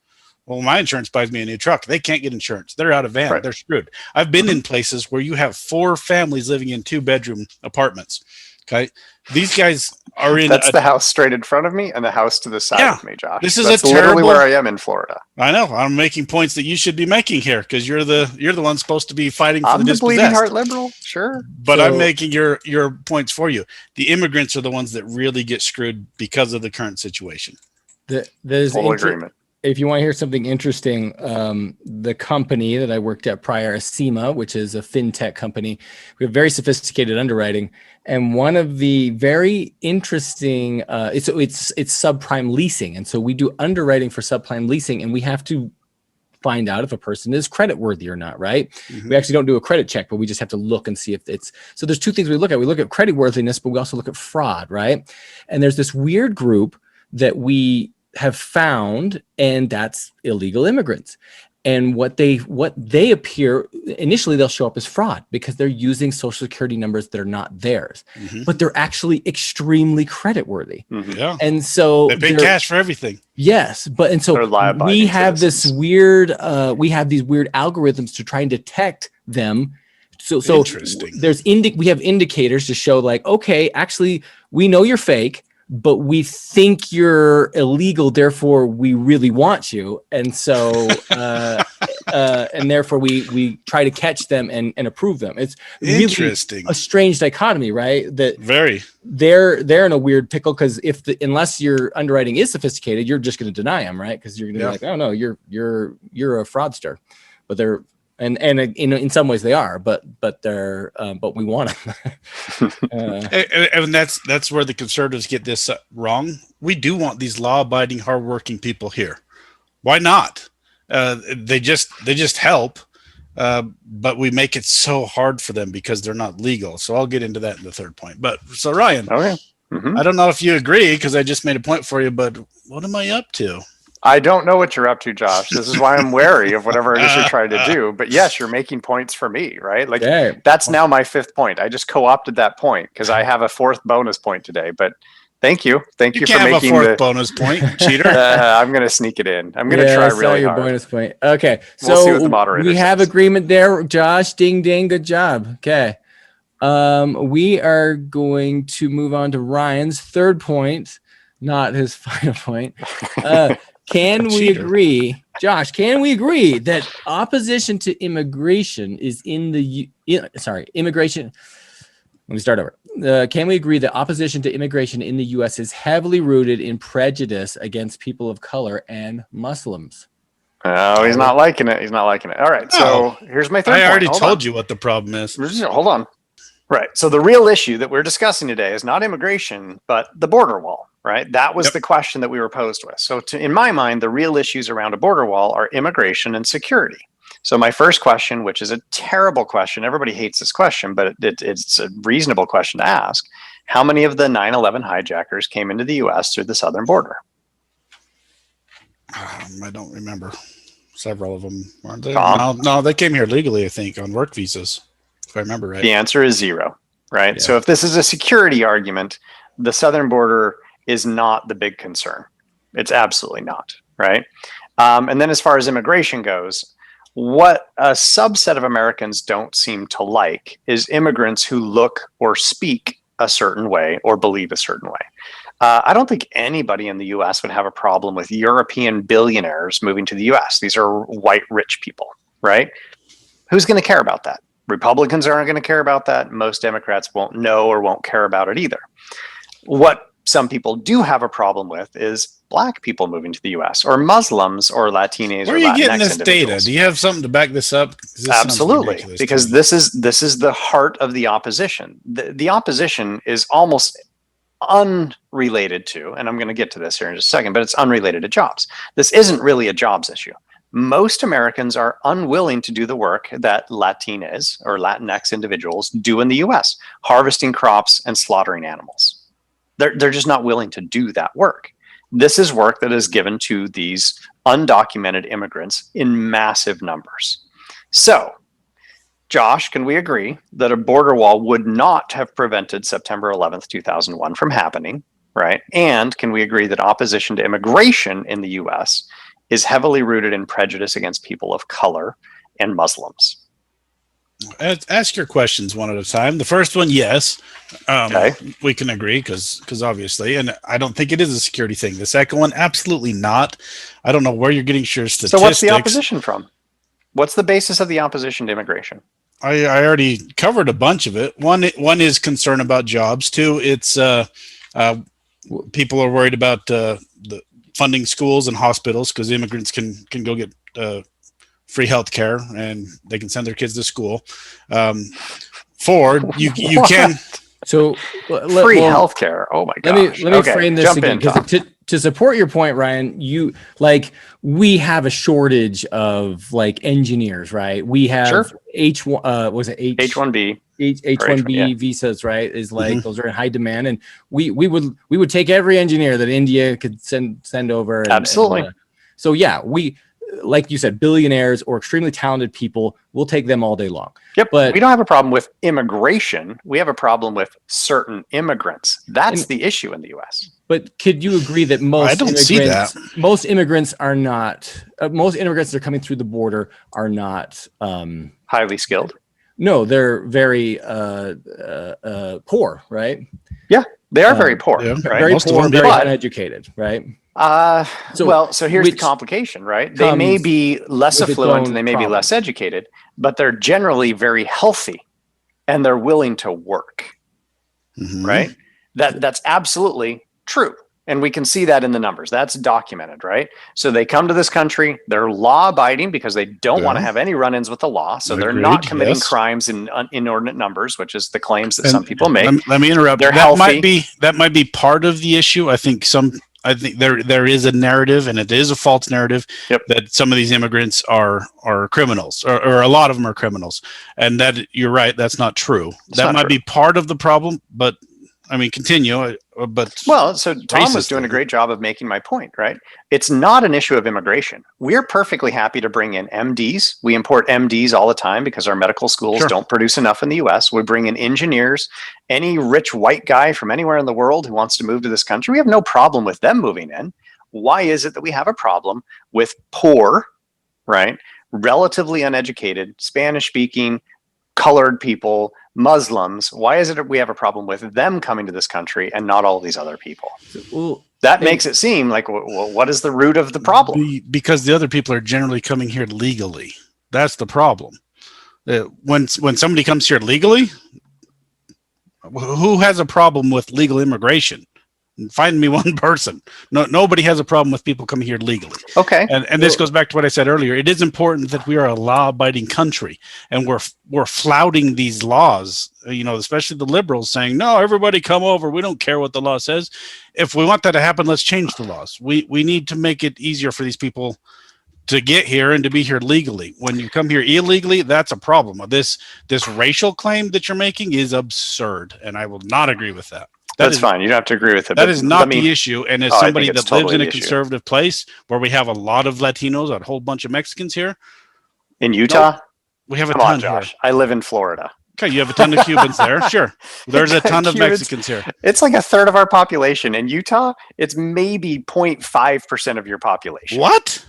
[SPEAKER 3] Well, my insurance buys me a new truck. They can't get insurance. They're out of van. Right. They're screwed. I've been in places where you have 4 families living in 2-bedroom apartments. Okay. These guys are in.
[SPEAKER 4] That's the house straight in front of me and the house to the side of me, Josh.
[SPEAKER 3] This is
[SPEAKER 4] That's literally where I am in Florida.
[SPEAKER 3] I know. I'm making points that you should be making here because you're the one supposed to be fighting for the dispossessed.
[SPEAKER 4] I'm the bleeding heart liberal, sure.
[SPEAKER 3] But I'm making your points for you. The immigrants are the ones that really get screwed because of the current situation.
[SPEAKER 2] There's
[SPEAKER 4] Total agreement.
[SPEAKER 2] If you want to hear something interesting, the company that I worked at prior, Acima, which is a fintech company, we have very sophisticated underwriting, and one of the very interesting, it's subprime leasing, and so we do underwriting for subprime leasing, and we have to find out if a person is creditworthy or not, right? Mm-hmm. We actually don't do a credit check, but we just have to look and see if it's. So there's 2 things we look at. We look at creditworthiness, but we also look at fraud, right? And there's this weird group that we have found, and that's illegal immigrants. And what they appear initially, they'll show up as fraud because they're using social security numbers that are not theirs, but they're actually extremely creditworthy.
[SPEAKER 3] Mm-hmm. Yeah.
[SPEAKER 2] And so
[SPEAKER 3] they pay cash for everything.
[SPEAKER 2] Yes. We have this weird, we have these weird algorithms to try and detect them. So
[SPEAKER 3] interesting.
[SPEAKER 2] We have indicators to show like, okay, actually we know you're fake, but we think you're illegal, therefore we really want you. And so, and therefore we try to catch them and approve them. It's really
[SPEAKER 3] interesting.
[SPEAKER 2] A strange dichotomy, right? That
[SPEAKER 3] very,
[SPEAKER 2] they're in a weird pickle because unless your underwriting is sophisticated, you're just going to deny them, right? Because you're going to be like, oh no, you're a fraudster, but they're, and in some ways they are, but they're but we want them.
[SPEAKER 3] And that's where the conservatives get this wrong. We do want these law-abiding, hardworking people here. Why not? They just help, but we make it so hard for them because they're not legal. So I'll get into that in the 3rd point. But so Ryan,
[SPEAKER 4] okay. Mm-hmm.
[SPEAKER 3] I don't know if you agree because I just made a point for you, but what am I up to?
[SPEAKER 4] I don't know what you're up to, Josh. This is why I'm wary of whatever it is you're trying to do. But yes, you're making points for me, right? Like
[SPEAKER 2] Okay.
[SPEAKER 4] that's now my 5th point. I just co-opted that point because I have a 4th bonus point today. But thank you for
[SPEAKER 3] can't have a
[SPEAKER 4] making
[SPEAKER 3] 4th
[SPEAKER 4] the
[SPEAKER 3] bonus point, cheater.
[SPEAKER 4] I'm going to sneak it in. I'm going to try
[SPEAKER 2] I saw
[SPEAKER 4] really
[SPEAKER 2] your
[SPEAKER 4] hard.
[SPEAKER 2] bonus point. Okay,
[SPEAKER 4] We'll see what the moderator
[SPEAKER 2] we have
[SPEAKER 4] says.
[SPEAKER 2] agreement there, Josh. Ding ding, good job. Okay, we are going to move on to Ryan's 3rd point, not his final point. Can we
[SPEAKER 3] Cheater.
[SPEAKER 2] agree, Josh? Can we agree that opposition to immigration is immigration? Let me start over. Can we agree that opposition to immigration in the U.S. is heavily rooted in prejudice against people of color and Muslims?
[SPEAKER 4] Oh, he's not liking it. He's not liking it. All right. So here's my 3rd point.
[SPEAKER 3] I already
[SPEAKER 4] Hold
[SPEAKER 3] told
[SPEAKER 4] on.
[SPEAKER 3] you what the problem is.
[SPEAKER 4] Hold on. Right. So the real issue that we're discussing today is not immigration, but the border wall, right? That was the question that we were posed with. So in my mind, the real issues around a border wall are immigration and security. So my first question, which is a terrible question, everybody hates this question, but it's a reasonable question to ask. How many of the 9/11 hijackers came into the U.S. through the southern border?
[SPEAKER 3] I don't remember. Several of them, weren't they?
[SPEAKER 4] Tom?
[SPEAKER 3] No, they came here legally, I think, on work visas, if I remember right.
[SPEAKER 4] The answer is 0, right?
[SPEAKER 2] Yeah.
[SPEAKER 4] So if this is a security argument, the southern border is not the big concern. It's absolutely not, right? And then as far as immigration goes, what a subset of Americans don't seem to like is immigrants who look or speak a certain way or believe a certain way. I don't think anybody in the US would have a problem with European billionaires moving to the US. These are white rich people, right? Who's going to care about that? Republicans aren't going to care about that. Most Democrats won't know or won't care about it either. What some people do have a problem with is Black people moving to the US or Muslims or Latinos.
[SPEAKER 3] Where
[SPEAKER 4] or
[SPEAKER 3] are you
[SPEAKER 4] Latinx
[SPEAKER 3] getting this data?
[SPEAKER 4] individuals.
[SPEAKER 3] Do you have something to back this up? 'Cause this sounds
[SPEAKER 4] Absolutely,
[SPEAKER 3] ridiculous
[SPEAKER 4] because
[SPEAKER 3] to me.
[SPEAKER 4] this is the heart of the opposition. The opposition is almost unrelated to, and I'm going to get to this here in just a second, but it's unrelated to jobs. This isn't really a jobs issue. Most Americans are unwilling to do the work that Latinas or Latinx individuals do in the US, harvesting crops and slaughtering animals. They're just not willing to do that work. This is work that is given to these undocumented immigrants in massive numbers. So, Josh, can we agree that a border wall would not have prevented September 11th, 2001 from happening, right? And can we agree that opposition to immigration in the US is heavily rooted in prejudice against people of color and Muslims?
[SPEAKER 3] Ask your questions one at a time. The first one, yes,
[SPEAKER 4] Okay.
[SPEAKER 3] we can agree because obviously, and I don't think it is a security thing. The second one, absolutely not. I don't know where you're getting your statistics.
[SPEAKER 4] So what's the opposition from? What's the basis of the opposition to immigration?
[SPEAKER 3] I already covered a bunch of it. One is concern about jobs. Two, it's people are worried about the funding schools and hospitals because immigrants can go get free health care and they can send their kids to school. Four, you can.
[SPEAKER 2] So
[SPEAKER 4] Free healthcare. Oh my gosh.
[SPEAKER 2] Let me
[SPEAKER 4] Okay,
[SPEAKER 2] frame this
[SPEAKER 4] jump
[SPEAKER 2] again
[SPEAKER 4] in, Tom.
[SPEAKER 2] because to support your point, Ryan, we have a shortage of engineers, right? We have
[SPEAKER 4] Sure.
[SPEAKER 2] H1B
[SPEAKER 4] yeah.
[SPEAKER 2] visas, right? Is those are in high demand, and we would take every engineer that India could send over.
[SPEAKER 4] Absolutely.
[SPEAKER 2] So yeah, we, like you said, billionaires or extremely talented people, we'll take them all day long.
[SPEAKER 4] Yep.
[SPEAKER 2] But
[SPEAKER 4] we don't have a problem with immigration. We have a problem with certain immigrants. That's the issue in the US.
[SPEAKER 2] But could you agree that most
[SPEAKER 3] I don't see that.
[SPEAKER 2] most immigrants are not most immigrants that are coming through the border are not
[SPEAKER 4] Highly skilled.
[SPEAKER 2] no, they're very poor, right?
[SPEAKER 4] Yeah, they are very poor,
[SPEAKER 3] yeah.
[SPEAKER 4] right?
[SPEAKER 2] Very
[SPEAKER 3] most of
[SPEAKER 2] poor,
[SPEAKER 3] them
[SPEAKER 2] very
[SPEAKER 3] do.
[SPEAKER 2] uneducated, right?
[SPEAKER 4] So here's the
[SPEAKER 2] which
[SPEAKER 4] complication, right? They may
[SPEAKER 2] comes
[SPEAKER 4] be less
[SPEAKER 2] with its
[SPEAKER 4] affluent
[SPEAKER 2] own
[SPEAKER 4] and they may be
[SPEAKER 2] problems.
[SPEAKER 4] less educated, but they're generally very healthy and they're willing to work,
[SPEAKER 3] Mhm.
[SPEAKER 4] right? That's absolutely true. And we can see that in the numbers. That's documented, right? So they come to this country, they're law abiding because they don't want to
[SPEAKER 3] Yeah.
[SPEAKER 4] have any run-ins with the law. So they're
[SPEAKER 3] Agreed,
[SPEAKER 4] not committing
[SPEAKER 3] yes.
[SPEAKER 4] crimes in inordinate numbers, which is the claims that
[SPEAKER 3] And
[SPEAKER 4] some people make.
[SPEAKER 3] Let me interrupt.
[SPEAKER 4] They're
[SPEAKER 3] that
[SPEAKER 4] healthy.
[SPEAKER 3] might be part of the issue. I think there is a narrative, and it is a false narrative,
[SPEAKER 4] Yep.
[SPEAKER 3] that some of these immigrants are criminals, or a lot of them are criminals, and that you're right. That's not true. That
[SPEAKER 4] not
[SPEAKER 3] might
[SPEAKER 4] true.
[SPEAKER 3] be part of the problem, but I mean, continue. But
[SPEAKER 4] Well, so Tom was
[SPEAKER 3] racist
[SPEAKER 4] doing a
[SPEAKER 3] thing.
[SPEAKER 4] great job of making my point, right? It's not an issue of immigration. We're perfectly happy to bring in MDs. We import MDs all the time because our medical schools
[SPEAKER 3] Sure.
[SPEAKER 4] don't produce enough in the US. We bring in engineers, any rich white guy from anywhere in the world who wants to move to this country. We have no problem with them moving in. Why is it that we have a problem with poor, right? Relatively uneducated, Spanish speaking, colored people, Muslims? Why is it that we have a problem with them coming to this country and not all these other people?
[SPEAKER 2] Well,
[SPEAKER 4] That makes it seem like, what is the root of the problem?
[SPEAKER 3] Because the other people are generally coming here legally. That's the problem. When somebody comes here legally, who has a problem with legal immigration? Find me one person. No, nobody has a problem with people coming here legally.
[SPEAKER 4] Okay.
[SPEAKER 3] And this goes back to what I said earlier. It is important that we are a law-abiding country, and we're flouting these laws. Especially the liberals saying, "No, everybody come over. We don't care what the law says." If we want that to happen, let's change the laws. We need to make it easier for these people to get here and to be here legally. When you come here illegally, that's a problem. This racial claim that you're making is absurd, and I will not agree with that.
[SPEAKER 4] That's fine. You don't have to agree with it.
[SPEAKER 3] That is not the issue. And as
[SPEAKER 4] I think
[SPEAKER 3] somebody
[SPEAKER 4] it's
[SPEAKER 3] that lives
[SPEAKER 4] totally
[SPEAKER 3] in a
[SPEAKER 4] the issue.
[SPEAKER 3] conservative place where we have a lot of Latinos, a whole bunch of Mexicans here,
[SPEAKER 4] In Utah?
[SPEAKER 3] we have a
[SPEAKER 4] Come
[SPEAKER 3] ton
[SPEAKER 4] on, Josh.
[SPEAKER 3] here.
[SPEAKER 4] I live in Florida.
[SPEAKER 3] Okay, you have a ton of Cubans there. Sure. There's a ton of
[SPEAKER 4] Cubans-
[SPEAKER 3] Mexicans here.
[SPEAKER 4] It's like a third of our population. In Utah, it's maybe 0.5% of your population.
[SPEAKER 3] What?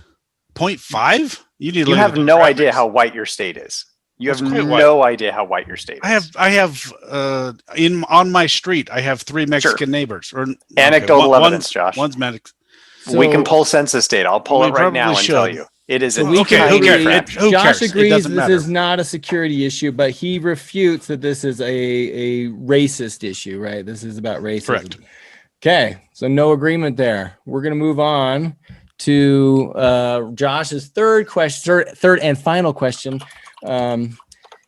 [SPEAKER 3] 0.5?
[SPEAKER 4] You have no idea how white your state is. You have
[SPEAKER 3] It's quite
[SPEAKER 4] no idea how white your state is.
[SPEAKER 3] I have on my street, I have 3 Mexican neighbors. Or
[SPEAKER 4] Anecdotal evidence, Josh.
[SPEAKER 3] One's Mexican.
[SPEAKER 4] We can pull census data. I'll pull
[SPEAKER 3] We
[SPEAKER 4] it right now and
[SPEAKER 3] probably
[SPEAKER 4] tell
[SPEAKER 3] should.
[SPEAKER 4] you. It is
[SPEAKER 2] So
[SPEAKER 4] a
[SPEAKER 2] we
[SPEAKER 3] Okay,
[SPEAKER 2] can
[SPEAKER 3] who
[SPEAKER 4] tiny
[SPEAKER 3] cares?
[SPEAKER 4] fraction.
[SPEAKER 3] Who
[SPEAKER 2] Josh
[SPEAKER 3] cares? It
[SPEAKER 2] agrees
[SPEAKER 3] doesn't
[SPEAKER 2] this
[SPEAKER 3] matter.
[SPEAKER 2] is not a security issue, but he refutes that this is a racist issue, right? This is about racism.
[SPEAKER 3] Correct.
[SPEAKER 2] Okay, so no agreement there. We're going to move on to Josh's third and final question.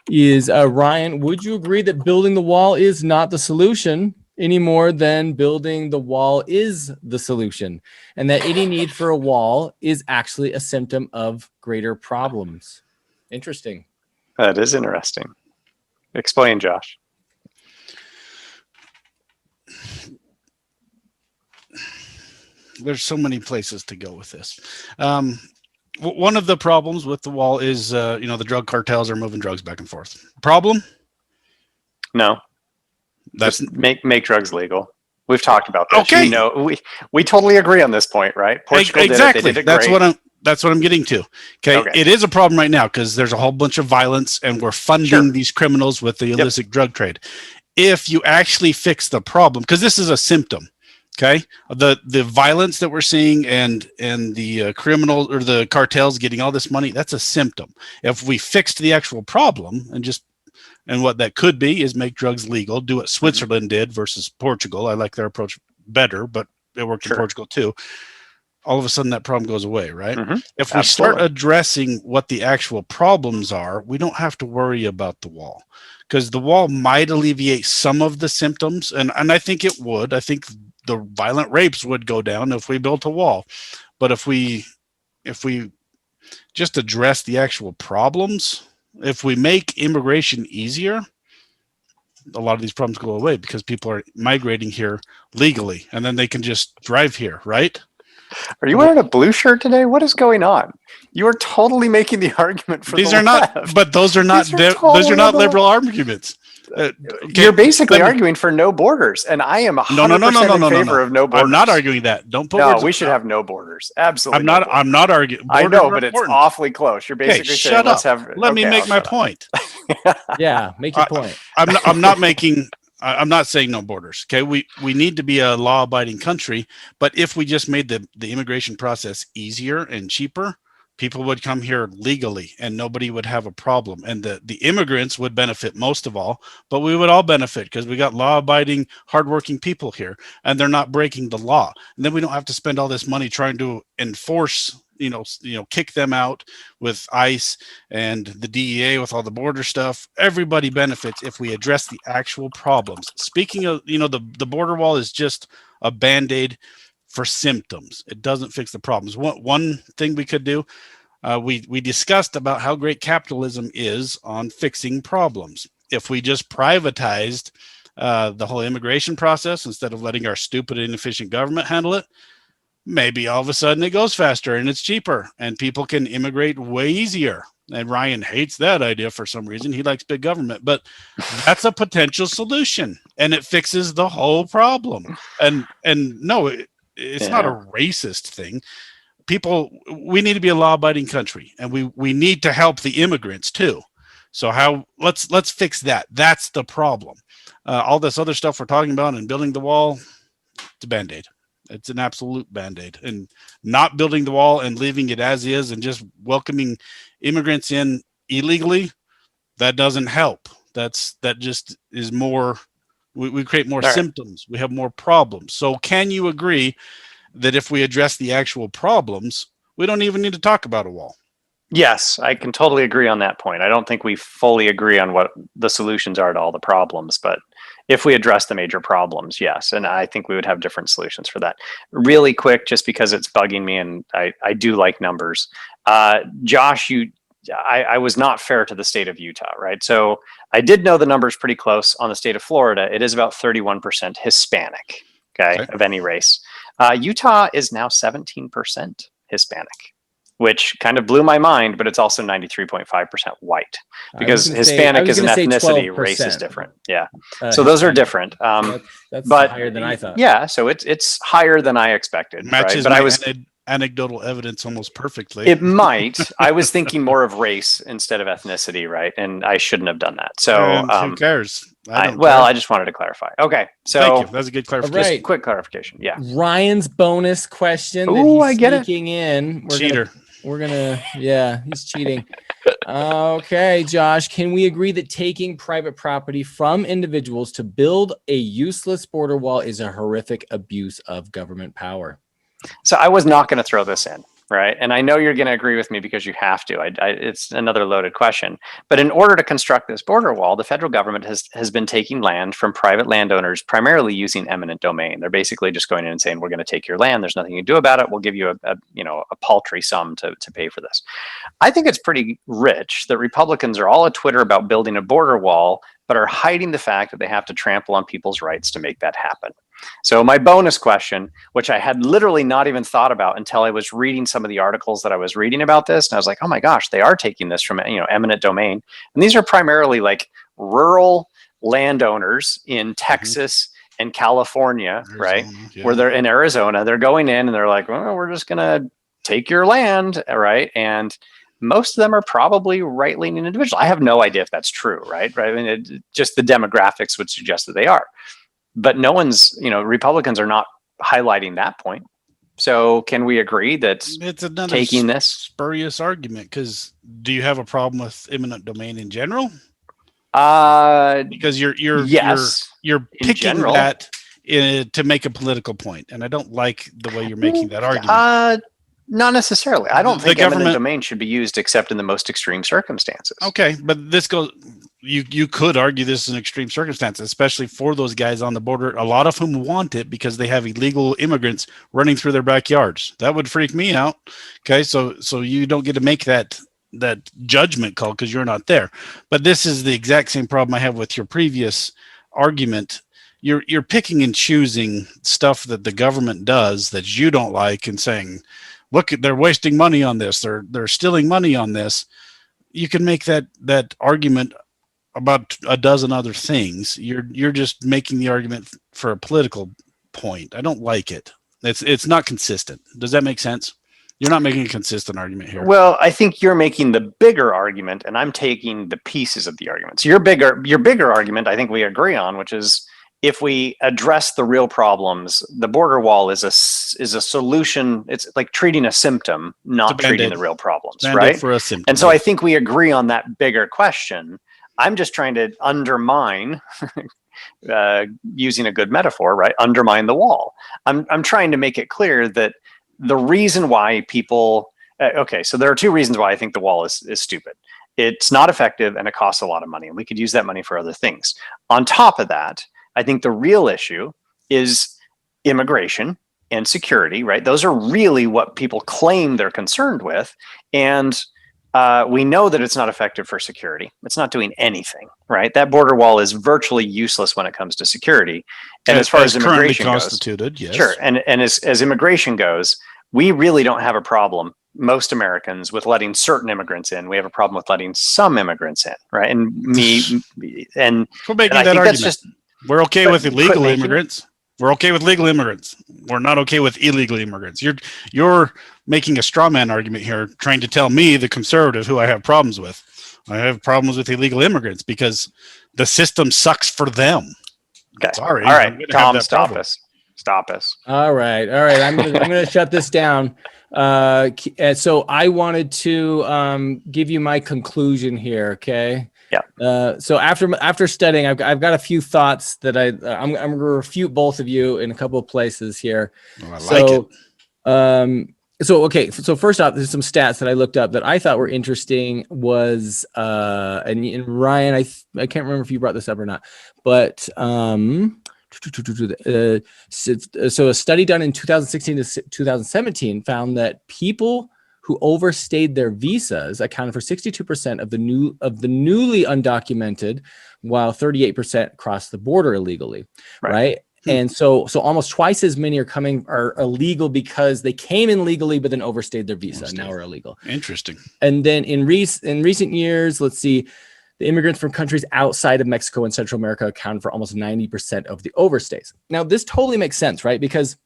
[SPEAKER 2] Is Ryan, would you agree that building the wall is not the solution any more than building the wall is the solution, and that any need for a wall is actually a symptom of greater problems? Interesting.
[SPEAKER 4] That is interesting. Explain, Josh.
[SPEAKER 3] There's so many places to go with this. One of the problems with the wall is, the drug cartels are moving drugs back and forth. Problem?
[SPEAKER 4] No,
[SPEAKER 3] That's
[SPEAKER 4] just make drugs legal. We've talked about this.
[SPEAKER 3] Okay.
[SPEAKER 4] We totally agree on this point, right? Portugal
[SPEAKER 3] exactly.
[SPEAKER 4] did it. They did it
[SPEAKER 3] That's
[SPEAKER 4] great.
[SPEAKER 3] that's what I'm getting to. Okay. It is a problem right now because there's a whole bunch of violence and we're funding these criminals with the illicit drug trade. If you actually fix the problem, because this is a symptom. Okay, the violence that we're seeing and the criminal or the cartels getting all this money, that's a symptom. If we fixed the actual problem and what that could be is make drugs legal, do what Switzerland did versus Portugal. I like their approach better, but it worked in Portugal too. All of a sudden that problem goes away, right? If we start addressing what the actual problems are, we don't have to worry about the wall, because the wall might alleviate some of the symptoms. And I think it would. I think the violent rapes would go down if we built a wall. But if we just address the actual problems, if we make immigration easier, a lot of these problems go away because people are migrating here legally and then they can just drive here, right?
[SPEAKER 4] Are you wearing a blue shirt today? What is going on? You are totally making the argument for
[SPEAKER 3] These
[SPEAKER 4] the
[SPEAKER 3] are not,
[SPEAKER 4] left.
[SPEAKER 3] but those are not
[SPEAKER 4] These are
[SPEAKER 3] those are not
[SPEAKER 4] totally
[SPEAKER 3] liberal arguments.
[SPEAKER 4] You're basically arguing for no borders, and I am 100% in favor of no borders.
[SPEAKER 3] I'm not arguing that. Don't put
[SPEAKER 4] No,
[SPEAKER 3] words
[SPEAKER 4] we
[SPEAKER 3] in
[SPEAKER 4] should
[SPEAKER 3] my mouth.
[SPEAKER 4] have no borders. Absolutely.
[SPEAKER 3] I'm not. I'm not arguing.
[SPEAKER 4] I
[SPEAKER 3] Borders
[SPEAKER 4] know,
[SPEAKER 3] are
[SPEAKER 4] but it's
[SPEAKER 3] important.
[SPEAKER 4] awfully close. You're
[SPEAKER 3] Hey,
[SPEAKER 4] basically
[SPEAKER 3] shut
[SPEAKER 4] saying let's
[SPEAKER 3] up.
[SPEAKER 4] have.
[SPEAKER 3] Let me
[SPEAKER 4] okay,
[SPEAKER 3] make
[SPEAKER 4] I'll
[SPEAKER 3] my
[SPEAKER 4] shut up.
[SPEAKER 3] point.
[SPEAKER 2] Yeah, make your point.
[SPEAKER 3] I'm not making. I'm not saying no borders. Okay, we need to be a law-abiding country, but if we just made the immigration process easier and cheaper, people would come here legally and nobody would have a problem, and the immigrants would benefit most of all, but we would all benefit because we got law-abiding, hardworking people here, and they're not breaking the law. And then we don't have to spend all this money trying to enforce, kick them out with ICE and the DEA with all the border stuff. Everybody benefits if we address the actual problems. Speaking of, the border wall is just a Band-Aid for symptoms. It doesn't fix the problems. One thing we could do, we discussed about how great capitalism is on fixing problems. If we just privatized the whole immigration process instead of letting our stupid, inefficient government handle it, maybe all of a sudden it goes faster and it's cheaper and people can immigrate way easier. And Ryan hates that idea for some reason. He likes big government, but that's a potential solution and it fixes the whole problem. And no, it's not a racist thing. We need to be a law-abiding country, and we need to help the immigrants too. So let's fix that. That's the problem. All this other stuff we're talking about and building the wall, it's a Band-Aid. It's an absolute Band-Aid. And not building the wall and leaving it as is and just welcoming immigrants in illegally, that doesn't help. That just is more, we create more symptoms. We have more problems. So can you agree that if we address the actual problems, we don't even need to talk about a wall?
[SPEAKER 4] Yes, I can totally agree on that point. I don't think we fully agree on what the solutions are to all the problems, but if we address the major problems, yes. And I think we would have different solutions for that. Really quick, just because it's bugging me and I do like numbers. Josh, I was not fair to the state of Utah, right? So I did know the numbers pretty close on the state of Florida. It is about 31% Hispanic, okay, of any race. Utah is now 17% Hispanic, which kind of blew my mind, but it's also 93.5% white because Hispanic is an ethnicity, race is different. Yeah. So those are different.
[SPEAKER 2] That's
[SPEAKER 4] but
[SPEAKER 2] higher than I thought.
[SPEAKER 4] Yeah. So it's higher than I expected.
[SPEAKER 3] Matches
[SPEAKER 4] right? But I was
[SPEAKER 3] anecdotal evidence almost perfectly.
[SPEAKER 4] It might. I was thinking more of race instead of ethnicity, right? And I shouldn't have done that. So
[SPEAKER 3] who cares?
[SPEAKER 4] I just wanted to clarifire. Okay. So
[SPEAKER 3] thank you. That's a good clarification.
[SPEAKER 4] Just quick clarification. Yeah.
[SPEAKER 2] Ryan's bonus question.
[SPEAKER 4] Ooh, I get it.
[SPEAKER 2] In.
[SPEAKER 3] Cheater.
[SPEAKER 2] He's cheating. Okay, Josh, can we agree that taking private property from individuals to build a useless border wall is a horrific abuse of government power?
[SPEAKER 4] So I was not going to throw this in, right? And I know you're going to agree with me because you have to. It's another loaded question. But in order to construct this border wall, the federal government has been taking land from private landowners, primarily using eminent domain. They're basically just going in and saying, we're going to take your land. There's nothing you can do about it. We'll give you a paltry sum to pay for this. I think it's pretty rich that Republicans are all at Twitter about building a border wall, but are hiding the fact that they have to trample on people's rights to make that happen. So my bonus question, which I had literally not even thought about until I was reading some of the articles that I was reading about this, and I was like, oh my gosh, they are taking this from eminent domain, and these are primarily like rural landowners in Texas and California, Arizona, right? Yeah. Where they're in Arizona, they're going in and they're like, well, we're just gonna take your land, right? And most of them are probably right-leaning individuals. I have no idea if that's true, right? I mean, just the demographics would suggest that they are. But no one's, Republicans are not highlighting that point. So can we agree that
[SPEAKER 3] it's another
[SPEAKER 4] taking this
[SPEAKER 3] spurious argument? Because do you have a problem with eminent domain in general? Because you're picking that to make a political point, and I don't like the way you're making that argument.
[SPEAKER 4] Not necessarily. I don't think eminent domain should be used except in the most extreme circumstances.
[SPEAKER 3] Okay, but this goes. You could argue this is an extreme circumstance, especially for those guys on the border, a lot of whom want it because they have illegal immigrants running through their backyards. That would freak me out. Okay, so you don't get to make that judgment call because you're not there. But this is the exact same problem I have with your previous argument. You're picking and choosing stuff that the government does that you don't like and saying, look, they're wasting money on this. They're stealing money on this. You can make that argument about a dozen other things. You're just making the argument for a political point. I don't like it. It's not consistent. Does that make sense? You're not making a consistent argument here.
[SPEAKER 4] Well, I think you're making the bigger argument, and I'm taking the pieces of the argument. So your bigger argument, I think we agree on, which is if we address the real problems, the border wall is a solution. It's like treating a symptom, not treating the real problems, right?
[SPEAKER 3] For a symptom.
[SPEAKER 4] And so I think we agree on that bigger question. I'm just trying to undermine, using a good metaphor, right? Undermine the wall. I'm trying to make it clear that the reason why people, so there are two reasons why I think the wall is stupid. It's not effective and it costs a lot of money, and we could use that money for other things. On top of that, I think the real issue is immigration and security, right? Those are really what people claim they're concerned with. And We know that it's not effective for security. It's not doing anything, right? That border wall is virtually useless when it comes to security. And as far as
[SPEAKER 3] currently
[SPEAKER 4] immigration goes,
[SPEAKER 3] constituted, yes.
[SPEAKER 4] sure. And as immigration goes, we really don't have a problem, most Americans, with letting certain immigrants in. We have a problem with letting some immigrants in, right? And
[SPEAKER 3] We're making
[SPEAKER 4] and
[SPEAKER 3] that
[SPEAKER 4] I think
[SPEAKER 3] argument.
[SPEAKER 4] that's just
[SPEAKER 3] We're okay
[SPEAKER 4] but
[SPEAKER 3] with
[SPEAKER 4] quit
[SPEAKER 3] illegal
[SPEAKER 4] making it.
[SPEAKER 3] immigrants. We're okay with legal immigrants. We're not okay with illegal immigrants. You're making a straw man argument here, trying to tell me, the conservative, who I have problems with. I have problems with illegal immigrants because the system sucks for them.
[SPEAKER 4] okay.
[SPEAKER 3] Sorry.
[SPEAKER 4] All
[SPEAKER 3] I'm
[SPEAKER 4] right,
[SPEAKER 3] gonna have
[SPEAKER 4] Tom,
[SPEAKER 3] that
[SPEAKER 4] stop
[SPEAKER 3] problem.
[SPEAKER 4] us. Stop us.
[SPEAKER 2] All right. I'm gonna shut this down. So I wanted to give you my conclusion here. Okay.
[SPEAKER 4] Yeah.
[SPEAKER 2] So after studying, I've got a few thoughts that I'm gonna refute both of you in a couple of places here.
[SPEAKER 3] Oh, I like it.
[SPEAKER 2] So first off, there's some stats that I looked up that I thought were interesting. Was and Ryan, I can't remember if you brought this up or not, but so a study done in 2016 to 2017 found that people who overstayed their visas accounted for 62% of the newly undocumented, while 38% crossed the border illegally, right? And so almost twice as many are illegal because they came in legally but then overstayed their visa and now are illegal.
[SPEAKER 3] Interesting.
[SPEAKER 2] And then in recent years, let's see, the immigrants from countries outside of Mexico and Central America accounted for almost 90% of the overstays. Now, this totally makes sense, right? Because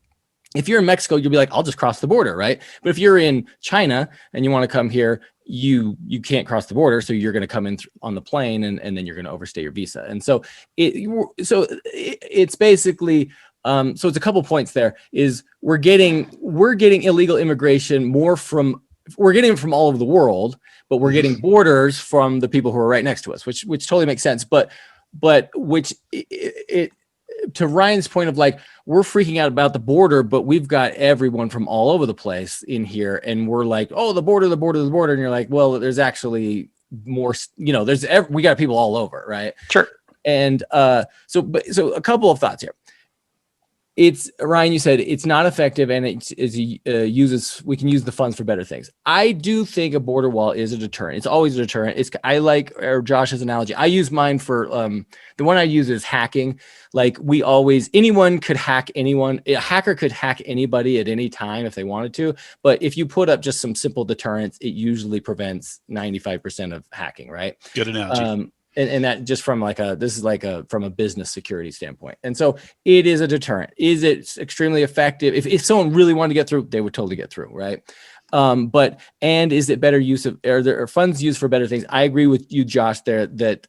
[SPEAKER 2] if you're in Mexico, you'll be like, I'll just cross the border, right? But if you're in China and you want to come here, you can't cross the border, so you're going to come in on the plane, and then you're going to overstay your visa. And so it's basically so it's a couple points there. Is we're getting illegal immigration more from. We're getting it from all over the world, but we're getting borders from the people who are right next to us, which totally makes sense. But which it to Ryan's point of like, we're freaking out about the border, but we've got everyone from all over the place in here, and we're like, oh, the border, and you're like, well, there's actually more. We got people all over, right?
[SPEAKER 4] Sure.
[SPEAKER 2] And so a couple of thoughts here. It's Ryan, you said it's not effective, and we can use the funds for better things. I do think a border wall is a deterrent. It's always a deterrent. I like Josh's analogy. I use mine for the one I use is hacking. Like anyone could hack anyone. A hacker could hack anybody at any time if they wanted to. But if you put up just some simple deterrents, it usually prevents 95% of hacking, right?
[SPEAKER 3] Good analogy.
[SPEAKER 2] And that just from from a business security standpoint. And so it is a deterrent. Is it extremely effective? If someone really wanted to get through, they would totally get through, right? And is it better use of, are there funds used for better things? I agree with you, Josh, there that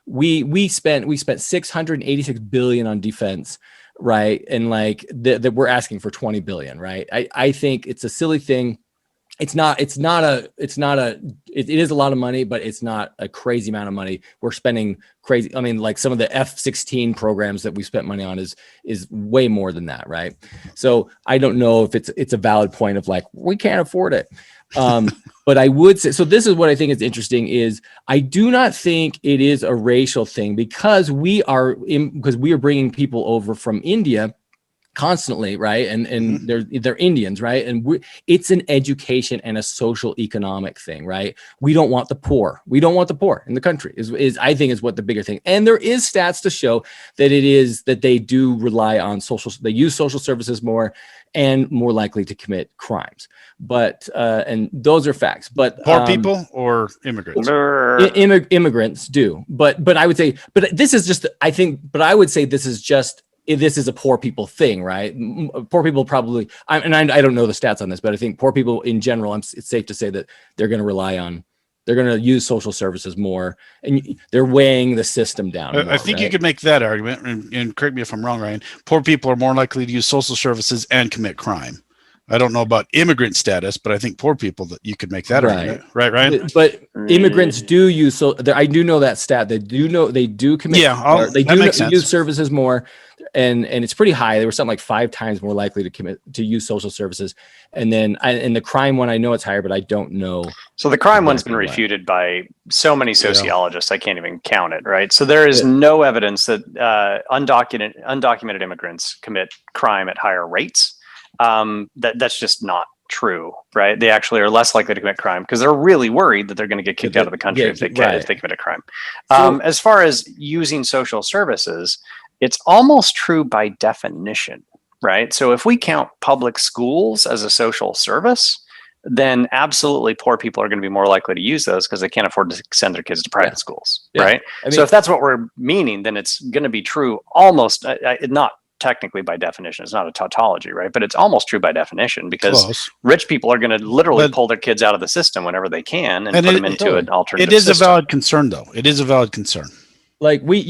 [SPEAKER 2] we spent $686 billion on defense, right? And like that we're asking for 20 billion, right? I think it's a silly thing. It is a lot of money, but it's not a crazy amount of money. We're spending crazy. I mean, like some of the F-16 programs that we spent money on is way more than that, right? So I don't know if it's a valid point of like, we can't afford it. But I would say, so this is what I think is interesting is I do not think it is a racial thing because we are bringing people over from India constantly, right? And they're Indians, right? And it's an education and a social economic thing, right? We don't want the poor. We don't want the poor in the country is I think is what the bigger thing. And there is stats to show that they do rely on they use social services more and more likely to commit crimes. But and those are facts. But
[SPEAKER 3] poor people or immigrants?
[SPEAKER 2] Immigrants do. But I would say, this is just this is a poor people thing, right? Poor people probably, I don't know the stats on this, but I think poor people in general, it's safe to say that they're going to use social services more, and they're weighing the system down.
[SPEAKER 3] I think you could make that argument, and correct me if I'm wrong, Ryan. Poor people are more likely to use social services and commit crime. I don't know about immigrant status, but I think poor people that you could make that argument, right, Ryan?
[SPEAKER 2] But immigrants do use I do know that stat. They do commit.
[SPEAKER 3] Yeah,
[SPEAKER 2] they do use services more, and it's pretty high. They were something like 5 times more likely to use social services, and then and the crime one I know it's higher, but I don't know.
[SPEAKER 4] So the crime one's been refuted by so many sociologists, I can't even count it, right? So there is no evidence that undocumented immigrants commit crime at higher rates. That's just not true, right? They actually are less likely to commit crime because they're really worried that they're going to get kicked out of the country if they commit a crime. As far as using social services, it's almost true by definition, right? So if we count public schools as a social service, then absolutely poor people are going to be more likely to use those because they can't afford to send their kids to private schools, right? I mean, so if that's what we're meaning, then it's going to be true almost, not technically by definition, it's not a tautology, right? But it's almost true by definition because rich people are going to literally pull their kids out of the system whenever they can and put them into an alternative system.
[SPEAKER 3] It is a valid concern, though. It is a valid concern.
[SPEAKER 2] Like we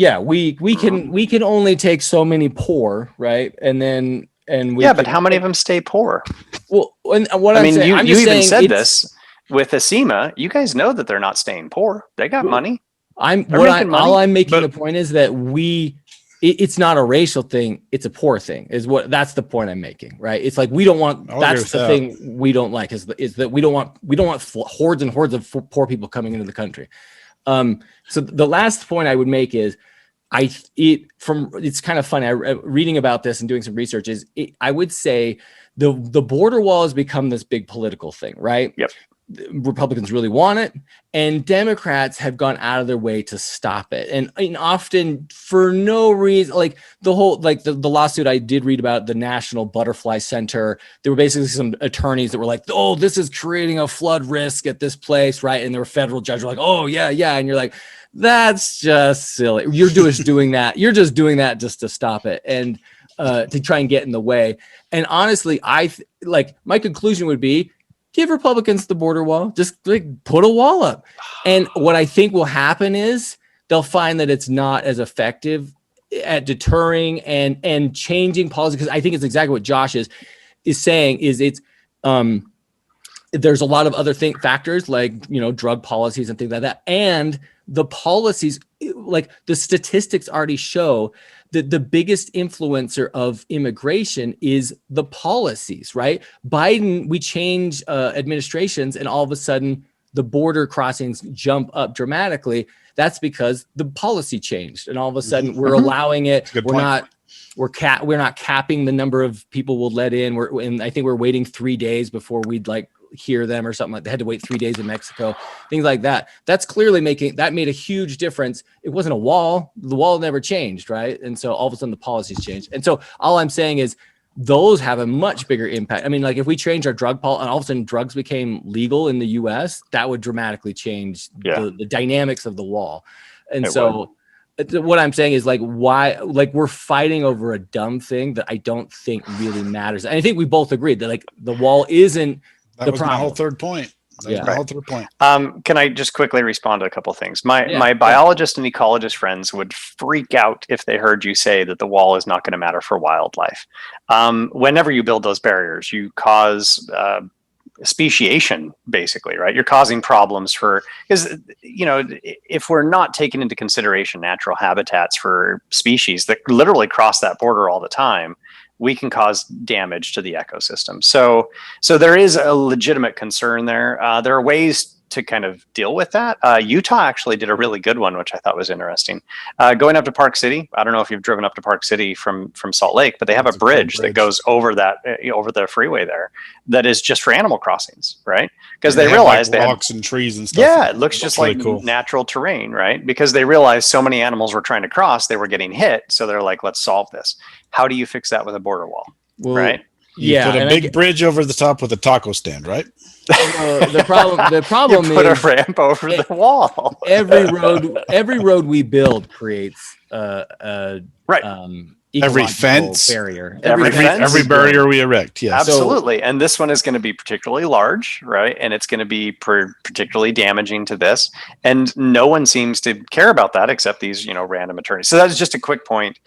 [SPEAKER 2] can only take so many poor, right? But how many of them stay poor?
[SPEAKER 4] Well, you even said this with ASEMA. You guys know that they're not staying poor. They got money.
[SPEAKER 2] All I'm making the point is that it's not a racial thing. It's a poor thing. That's the point I'm making, right? It's like we don't want. That's the thing we don't like is that we don't want hordes and hordes of poor people coming into the country. So the last point I would make is it's kind of funny. Reading about this and doing some research I would say the border wall has become this big political thing, right?
[SPEAKER 4] Yep.
[SPEAKER 2] Republicans really want it, and Democrats have gone out of their way to stop it, and often for no reason. Like the whole, the lawsuit I did read about, the National Butterfly Center. There were basically some attorneys that were like, "Oh, this is creating a flood risk at this place," right? And there were federal judges were like, "Oh, yeah," and you're like, "That's just silly. You're just doing that. You're just doing that just to stop it and to try and get in the way." And honestly, my conclusion would be, give Republicans the border wall. Just put a wall up. And what I think will happen is they'll find that it's not as effective at deterring and changing policy. Because I think it's exactly what Josh is saying. There's a lot of other factors like drug policies and things like that, and the policies, like the statistics already show that the biggest influencer of immigration is the policies, right? Biden, we change administrations and all of a sudden the border crossings jump up dramatically. That's because the policy changed and all of a sudden we're allowing it. We're not capping the number of people we'll let in. And I think we're waiting 3 days before we'd hear them or something. Like they had to wait 3 days in Mexico, things like that. That's clearly made a huge difference. It wasn't a wall. The wall never changed, right? And so all of a sudden the policies changed. And so all I'm saying is those have a much bigger impact. I mean, if we change our drug policy and all of a sudden drugs became legal in the US, that would dramatically change the dynamics of the wall. And what I'm saying is why we're fighting over a dumb thing that I don't think really matters. And I think we both agreed that the wall isn't
[SPEAKER 3] the problem. My whole third point.
[SPEAKER 4] Can I just quickly respond to a couple of things? My biologist and ecologist friends would freak out if they heard you say that the wall is not going to matter for wildlife. Whenever you build those barriers, you cause speciation, basically, right? You're causing problems because if we're not taking into consideration natural habitats for species that literally cross that border all the time, we can cause damage to the ecosystem. So there is a legitimate concern there. There are ways to kind of deal with that. Utah actually did a really good one, which I thought was interesting. Going up to Park City, I don't know if you've driven up to Park City from Salt Lake, but they have a bridge that goes over over the freeway there that is just for animal crossings, right? Because they realized they
[SPEAKER 3] rocks and trees and stuff.
[SPEAKER 4] Yeah, it looks just like natural terrain, right? Because they realized so many animals were trying to cross, they were getting hit. So they're like, let's solve this. How do you fix that with a border wall, right?
[SPEAKER 3] You put a big bridge over the top with a taco stand, right?
[SPEAKER 2] The problem
[SPEAKER 4] you put a ramp over the wall.
[SPEAKER 2] every road we build creates
[SPEAKER 3] every fence
[SPEAKER 2] barrier,
[SPEAKER 3] every barrier we erect. Yes,
[SPEAKER 4] absolutely. And this one is going to be particularly large, right? And it's going to be particularly damaging to this. And no one seems to care about that except these, random attorneys. So that's just a quick point.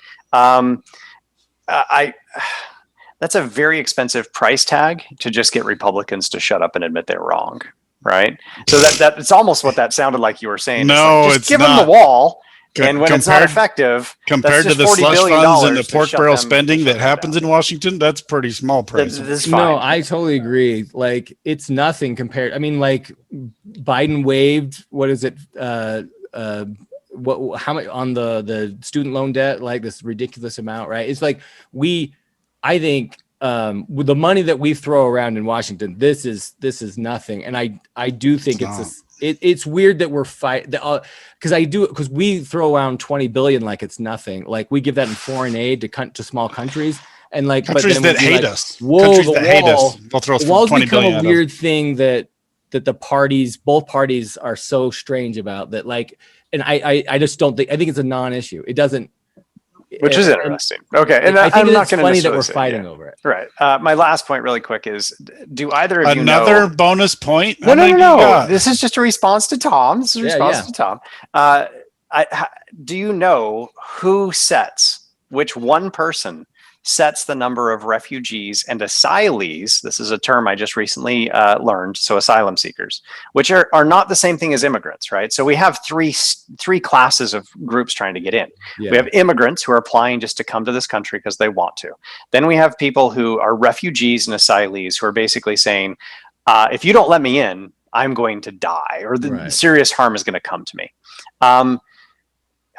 [SPEAKER 4] That's a very expensive price tag to just get Republicans to shut up and admit they're wrong, right? So that it's almost what that sounded like you were saying.
[SPEAKER 3] No,
[SPEAKER 4] it's give them the wall, and when it's not effective,
[SPEAKER 3] compared to the slush funds and the pork barrel spending that happens in Washington, that's pretty small price.
[SPEAKER 2] No, I totally agree. It's nothing compared. I mean, Biden waived what is it? How much on the student loan debt? This ridiculous amount, right? It's I think with the money that we throw around in Washington, this is nothing. And I do think it's weird that we're because we throw around 20 billion like it's nothing. Like we give that in foreign aid to small countries, and like
[SPEAKER 3] countries that hate us.
[SPEAKER 2] Whoa,
[SPEAKER 3] countries that hate us, they'll throw
[SPEAKER 2] the wall's
[SPEAKER 3] 20
[SPEAKER 2] become
[SPEAKER 3] billion
[SPEAKER 2] a weird thing that both parties are so strange about that. Like, and I just don't think. I think it's a non-issue. It doesn't.
[SPEAKER 4] Which is interesting. Okay, and
[SPEAKER 2] I think
[SPEAKER 4] I'm not
[SPEAKER 2] it's
[SPEAKER 4] going to
[SPEAKER 2] funny that we're fighting over it.
[SPEAKER 4] Right. My last point, really quick, is: do either of you know?
[SPEAKER 3] Another bonus point?
[SPEAKER 4] No. This is just a response to Tom. This is a response to Tom. Do you know who sets which one person sets the number of refugees and asylees? This is a term I just recently learned. So asylum seekers, which are not the same thing as immigrants, right? So we have three classes of groups trying to get in.
[SPEAKER 2] Yeah.
[SPEAKER 4] We have immigrants who are applying just to come to this country because they want to. Then we have people who are refugees and asylees who are basically saying, if you don't let me in, I'm going to die, or serious harm is going to come to me.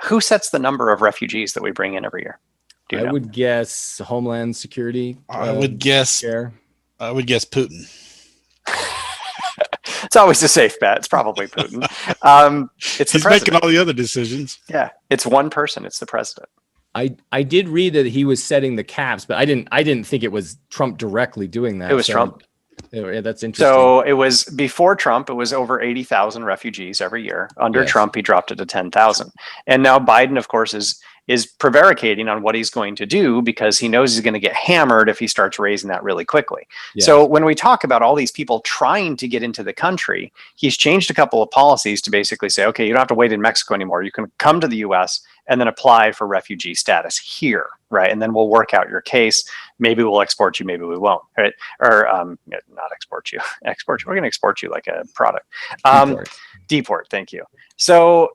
[SPEAKER 4] Who sets the number of refugees that we bring in every year?
[SPEAKER 2] I would guess Homeland Security.
[SPEAKER 3] I would guess Putin.
[SPEAKER 4] It's always a safe bet. It's probably Putin. He's
[SPEAKER 3] making all the other decisions.
[SPEAKER 4] Yeah, it's one person. It's the president.
[SPEAKER 2] I did read that he was setting the caps, but I didn't think it was Trump directly doing that.
[SPEAKER 4] It was Trump.
[SPEAKER 2] Yeah, that's interesting.
[SPEAKER 4] So it was before Trump. It was over 80,000 refugees every year. Under Trump, he dropped it to 10,000. And now Biden, of course, is prevaricating on what he's going to do because he knows he's going to get hammered if he starts raising that really quickly. Yeah. So when we talk about all these people trying to get into the country, he's changed a couple of policies to basically say, okay, you don't have to wait in Mexico anymore. You can come to the US and then apply for refugee status here, right? And then we'll work out your case. Maybe we'll export you, maybe we won't, right? Or not export you, export you. We're going to export you like a product. Deport, thank you. So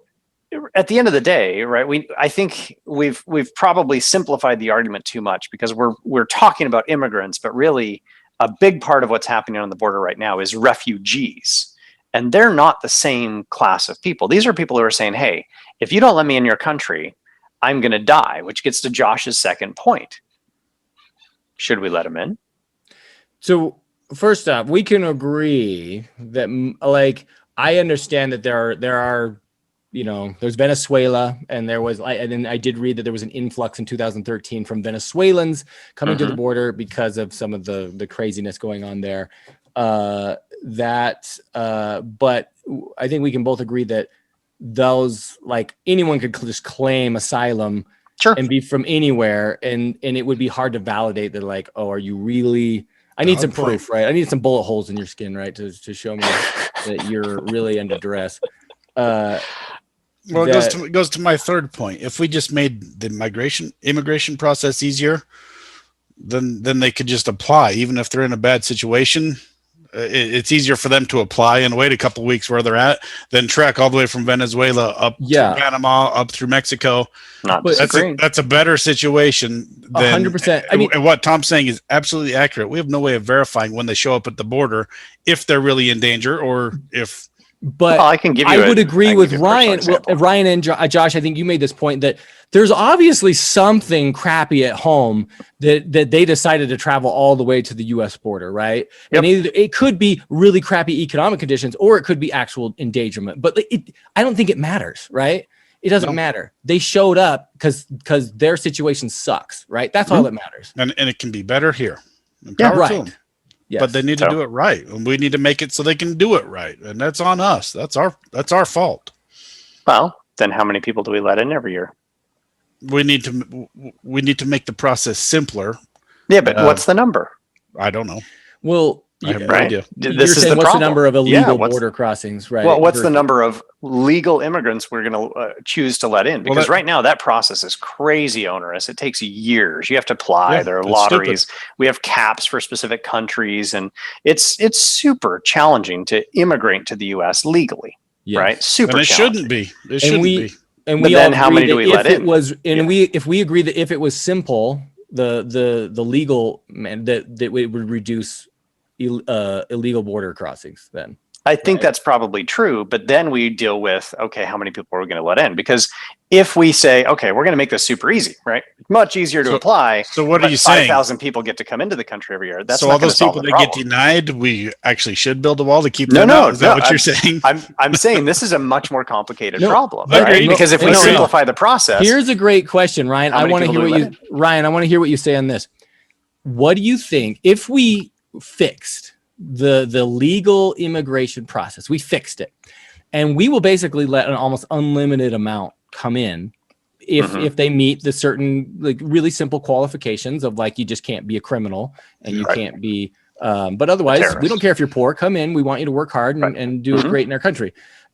[SPEAKER 4] at the end of the day, right, I think we've probably simplified the argument too much because we're talking about immigrants, but really a big part of what's happening on the border right now is refugees. And they're not the same class of people. These are people who are saying, hey, if you don't let me in your country, I'm going to die, which gets to Josh's second point. Should we let him in?
[SPEAKER 2] So first off, we can agree that, like, I understand that there are there's Venezuela, and then I did read that there was an influx in 2013 from Venezuelans coming to the border because of some of the craziness going on there. But I think we can both agree that those, like, anyone could just claim asylum and be from anywhere, and it would be hard to validate that, like, oh, are you really? I need some proof, right? I need some bullet holes in your skin, right, to show me that you're really under duress.
[SPEAKER 3] Well, it goes to my third point. If we just made the immigration process easier, then they could just apply, even if they're in a bad situation. It's easier for them to apply and wait a couple of weeks where they're at than trek all the way from Venezuela up to Panama, up through Mexico. That's a better situation than 100%. And what Tom's saying is absolutely accurate. We have no way of verifying when they show up at the border if they're really in danger or if.
[SPEAKER 2] But I would agree with Ryan. Ryan and Josh, I think you made this point that there's obviously something crappy at home that they decided to travel all the way to the U.S. border, right? Yep. And it could be really crappy economic conditions, or it could be actual endangerment. But I don't think it matters, right? It doesn't matter. They showed up because their situation sucks, right? That's all that matters.
[SPEAKER 3] And it can be better here. Right. Yes. But they need to do it right, and we need to make it so they can do it right, and that's on us. That's our fault.
[SPEAKER 4] Well, then how many people do we let in every year?
[SPEAKER 3] We need to make the process simpler.
[SPEAKER 4] Yeah, but what's the number?
[SPEAKER 3] I don't know.
[SPEAKER 2] Well,
[SPEAKER 3] I have no idea.
[SPEAKER 2] This is what's the number of illegal border crossings, right?
[SPEAKER 4] Well, what's the number of legal immigrants we're going to choose to let in? Because right now that process is crazy onerous. It takes years. You have to apply. There are lotteries. Stupid. We have caps for specific countries, and it's super challenging to immigrate to the U.S. legally. Yes. Right? Super.
[SPEAKER 3] And it shouldn't be. It shouldn't be.
[SPEAKER 2] And we then how many do we let in? If we agree that if it was simple, the legal that it would reduce illegal border crossings, then
[SPEAKER 4] I think that's probably true, but then we deal with, okay, how many people are we going to let in? Because if we say, okay, we're going to make this super easy, right? Much easier to apply.
[SPEAKER 3] So what are you
[SPEAKER 4] saying?
[SPEAKER 3] saying?
[SPEAKER 4] 5,000 people get to come into the country every year. That's
[SPEAKER 3] so
[SPEAKER 4] not
[SPEAKER 3] all
[SPEAKER 4] going to
[SPEAKER 3] those
[SPEAKER 4] solve
[SPEAKER 3] people
[SPEAKER 4] the
[SPEAKER 3] that get
[SPEAKER 4] problem.
[SPEAKER 3] denied, we actually should build a wall to keep
[SPEAKER 4] No,
[SPEAKER 3] them
[SPEAKER 4] no,
[SPEAKER 3] out? Is that
[SPEAKER 4] no,
[SPEAKER 3] what you're saying?
[SPEAKER 4] I'm saying this is a much more complicated
[SPEAKER 2] No,
[SPEAKER 4] problem,
[SPEAKER 3] agreed.
[SPEAKER 4] right? Because if we
[SPEAKER 3] Agreed.
[SPEAKER 4] simplify the process,
[SPEAKER 2] Here's a great question, Ryan.
[SPEAKER 4] How
[SPEAKER 2] I
[SPEAKER 4] many
[SPEAKER 2] want to
[SPEAKER 4] people
[SPEAKER 2] hear
[SPEAKER 4] do we
[SPEAKER 2] what you, Ryan. I want to hear what you say on this. What do you think if we fixed the legal immigration process? We fixed it, and we will basically let an almost unlimited amount come in if they meet the certain like really simple qualifications of like you just can't be a criminal and you can't be but otherwise we don't care if you're poor, come in, we want you to work hard and do it great in our country.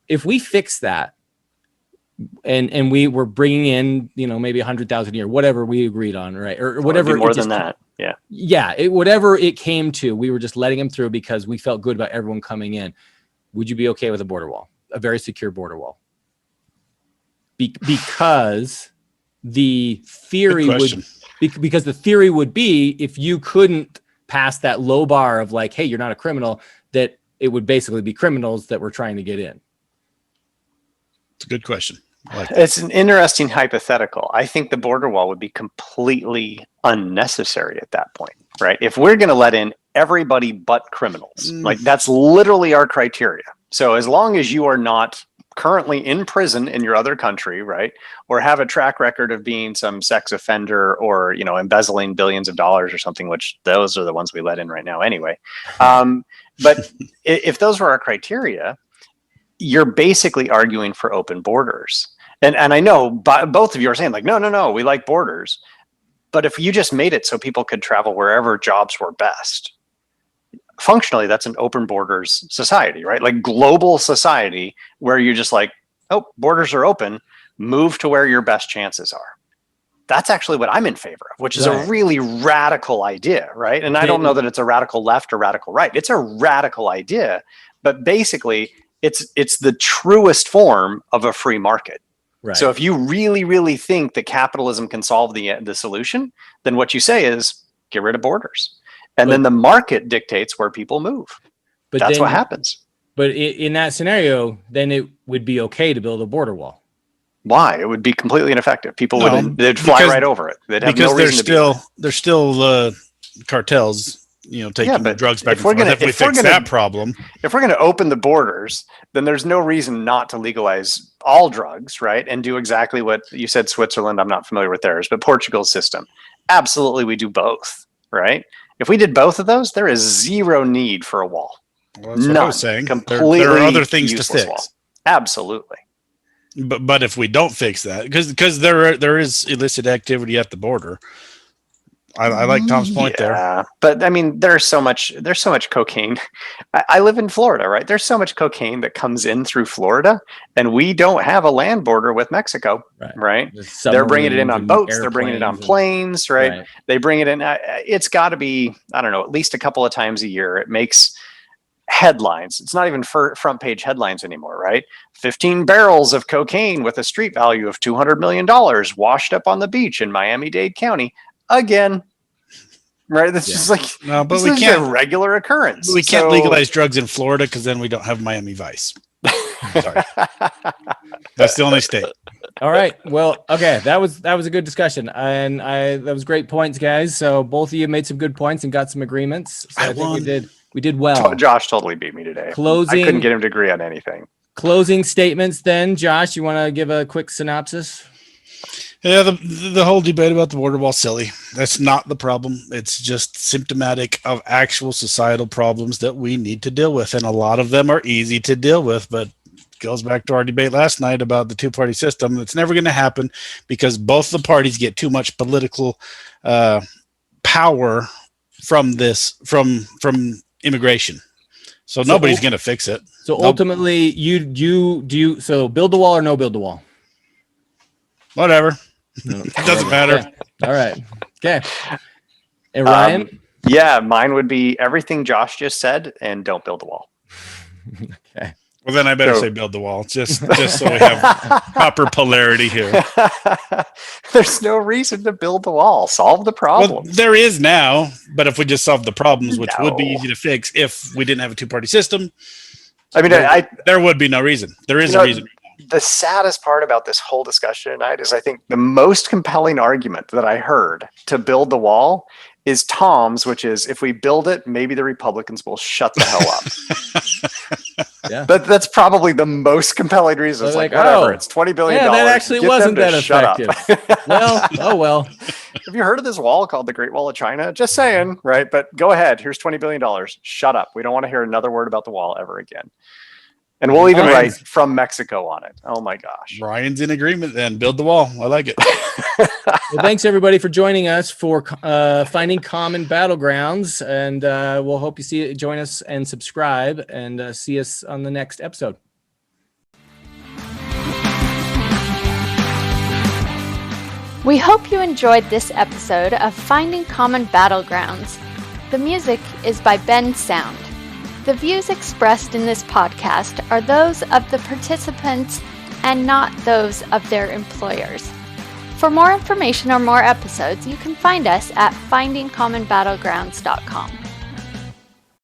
[SPEAKER 2] If we fix that and we were bringing in, you know, maybe 100,000 a year, whatever we agreed on, right? Or whatever.
[SPEAKER 4] More than that. Yeah.
[SPEAKER 2] Yeah. Whatever it came to, we were just letting them through because we felt good about everyone coming in. Would you be okay with a border wall, a very secure border wall? Because the theory because the theory would be if you couldn't pass that low bar of like, hey, you're not a criminal, that it would basically be criminals that were trying to get in.
[SPEAKER 3] It's a good question. I like that.
[SPEAKER 4] It's an interesting hypothetical. I think the border wall would be completely unnecessary at that point, right? If we're going to let in everybody but criminals, like that's literally our criteria. So as long as you are not currently in prison in your other country, right, or have a track record of being some sex offender or, you know, embezzling billions of dollars or something, which those are the ones we let in right now anyway. But if those were our criteria, you're basically arguing for open borders. And I know both of you are saying like, no, we like borders. But if you just made it so people could travel wherever jobs were best, functionally, that's an open borders society, right? Like global society where you're just like, oh, borders are open, move to where your best chances are. That's actually what I'm in favor of, which is a really radical idea, right? And I don't know that it's a radical left or radical right. It's a radical idea, but basically it's the truest form of a free market. Right. So if you really, really think that capitalism can solve the solution, then what you say is get rid of borders. And then the market dictates where people move. But that's what happens.
[SPEAKER 2] But in that scenario, then it would be okay to build a border wall.
[SPEAKER 4] Why? It would be completely ineffective. People they'd fly right over it. They'd have no reason to be.
[SPEAKER 3] There's still cartels, you know, taking drugs back and forth. If we fix that problem,
[SPEAKER 4] if we're going to open the borders, then there's no reason not to legalize all drugs, right? And do exactly what you said. Switzerland, I'm not familiar with theirs, but Portugal's system. Absolutely, we do both, right? If we did both of those, there is zero need for a wall.
[SPEAKER 3] Well, that's what I was saying.
[SPEAKER 4] Completely
[SPEAKER 3] there are other things to fix.
[SPEAKER 4] Wall. Absolutely.
[SPEAKER 3] But if we don't fix that, because there is illicit activity at the border. I like Tom's point there.
[SPEAKER 4] But I mean, there's so much cocaine. I live in Florida, right? There's so much cocaine that comes in through Florida, and we don't have a land border with Mexico, right? They're bringing it in on boats. They're bringing it on planes, right? They bring it in. It's got to be, I don't know, at least a couple of times a year. It makes headlines. It's not even front page headlines anymore, right? 15 barrels of cocaine with a street value of $200 million washed up on the beach in Miami-Dade County. Again, right? This is like
[SPEAKER 3] but we can't
[SPEAKER 4] a regular occurrence.
[SPEAKER 3] We can't legalize drugs in Florida because then we don't have Miami Vice. Sorry, that's the only state.
[SPEAKER 2] All right. Well, okay. That was a good discussion, and that was great points, guys. So both of you made some good points and got some agreements. So I think we did well.
[SPEAKER 4] Josh totally beat me today. I couldn't get him to agree on anything.
[SPEAKER 2] Closing statements, then, Josh. You want to give a quick synopsis?
[SPEAKER 3] Yeah, the whole debate about the border wall, silly. That's not the problem. It's just symptomatic of actual societal problems that we need to deal with. And a lot of them are easy to deal with, but it goes back to our debate last night about the two-party system. It's never going to happen because both the parties get too much political power from immigration. So nobody's going to fix it.
[SPEAKER 2] So ultimately, so build the wall or no build the wall?
[SPEAKER 3] Whatever. It doesn't matter.
[SPEAKER 2] Okay. All right. Okay. And Ryan?
[SPEAKER 4] Yeah, mine would be everything Josh just said and don't build a wall.
[SPEAKER 2] Okay.
[SPEAKER 3] Well, then I better say build the wall, just so we have proper polarity here.
[SPEAKER 4] There's no reason to build the wall. Solve the problem.
[SPEAKER 3] Well, there is now, but if we just solve the problems, which would be easy to fix if we didn't have a two-party system,
[SPEAKER 4] I mean,
[SPEAKER 3] There would be no reason. There is a reason.
[SPEAKER 4] The saddest part about this whole discussion tonight is I think the most compelling argument that I heard to build the wall is Tom's, which is if we build it, maybe the Republicans will shut the hell up.
[SPEAKER 2] Yeah.
[SPEAKER 4] That's probably the most compelling reason. It's
[SPEAKER 2] They're
[SPEAKER 4] like,
[SPEAKER 2] like,
[SPEAKER 4] whatever,
[SPEAKER 2] oh,
[SPEAKER 4] it's $20 billion.
[SPEAKER 2] Yeah, that actually
[SPEAKER 4] Get
[SPEAKER 2] wasn't
[SPEAKER 4] them to
[SPEAKER 2] that
[SPEAKER 4] shut up.
[SPEAKER 2] effective. Well, oh well.
[SPEAKER 4] Have you heard of this wall called the Great Wall of China? Just saying, right? But go ahead. Here's $20 billion. Shut up. We don't want to hear another word about the wall ever again. And we'll even write from Mexico on it. Oh my gosh.
[SPEAKER 3] Ryan's in agreement then. Build the wall. I like it.
[SPEAKER 2] Well, thanks everybody for joining us for Finding Common Battlegrounds, and we'll hope you join us and subscribe, and see us on the next episode.
[SPEAKER 1] We hope you enjoyed this episode of Finding Common Battlegrounds. The music is by Ben Sound. The views expressed in this podcast are those of the participants and not those of their employers. For more information or more episodes, you can find us at findingcommonbattlegrounds.com.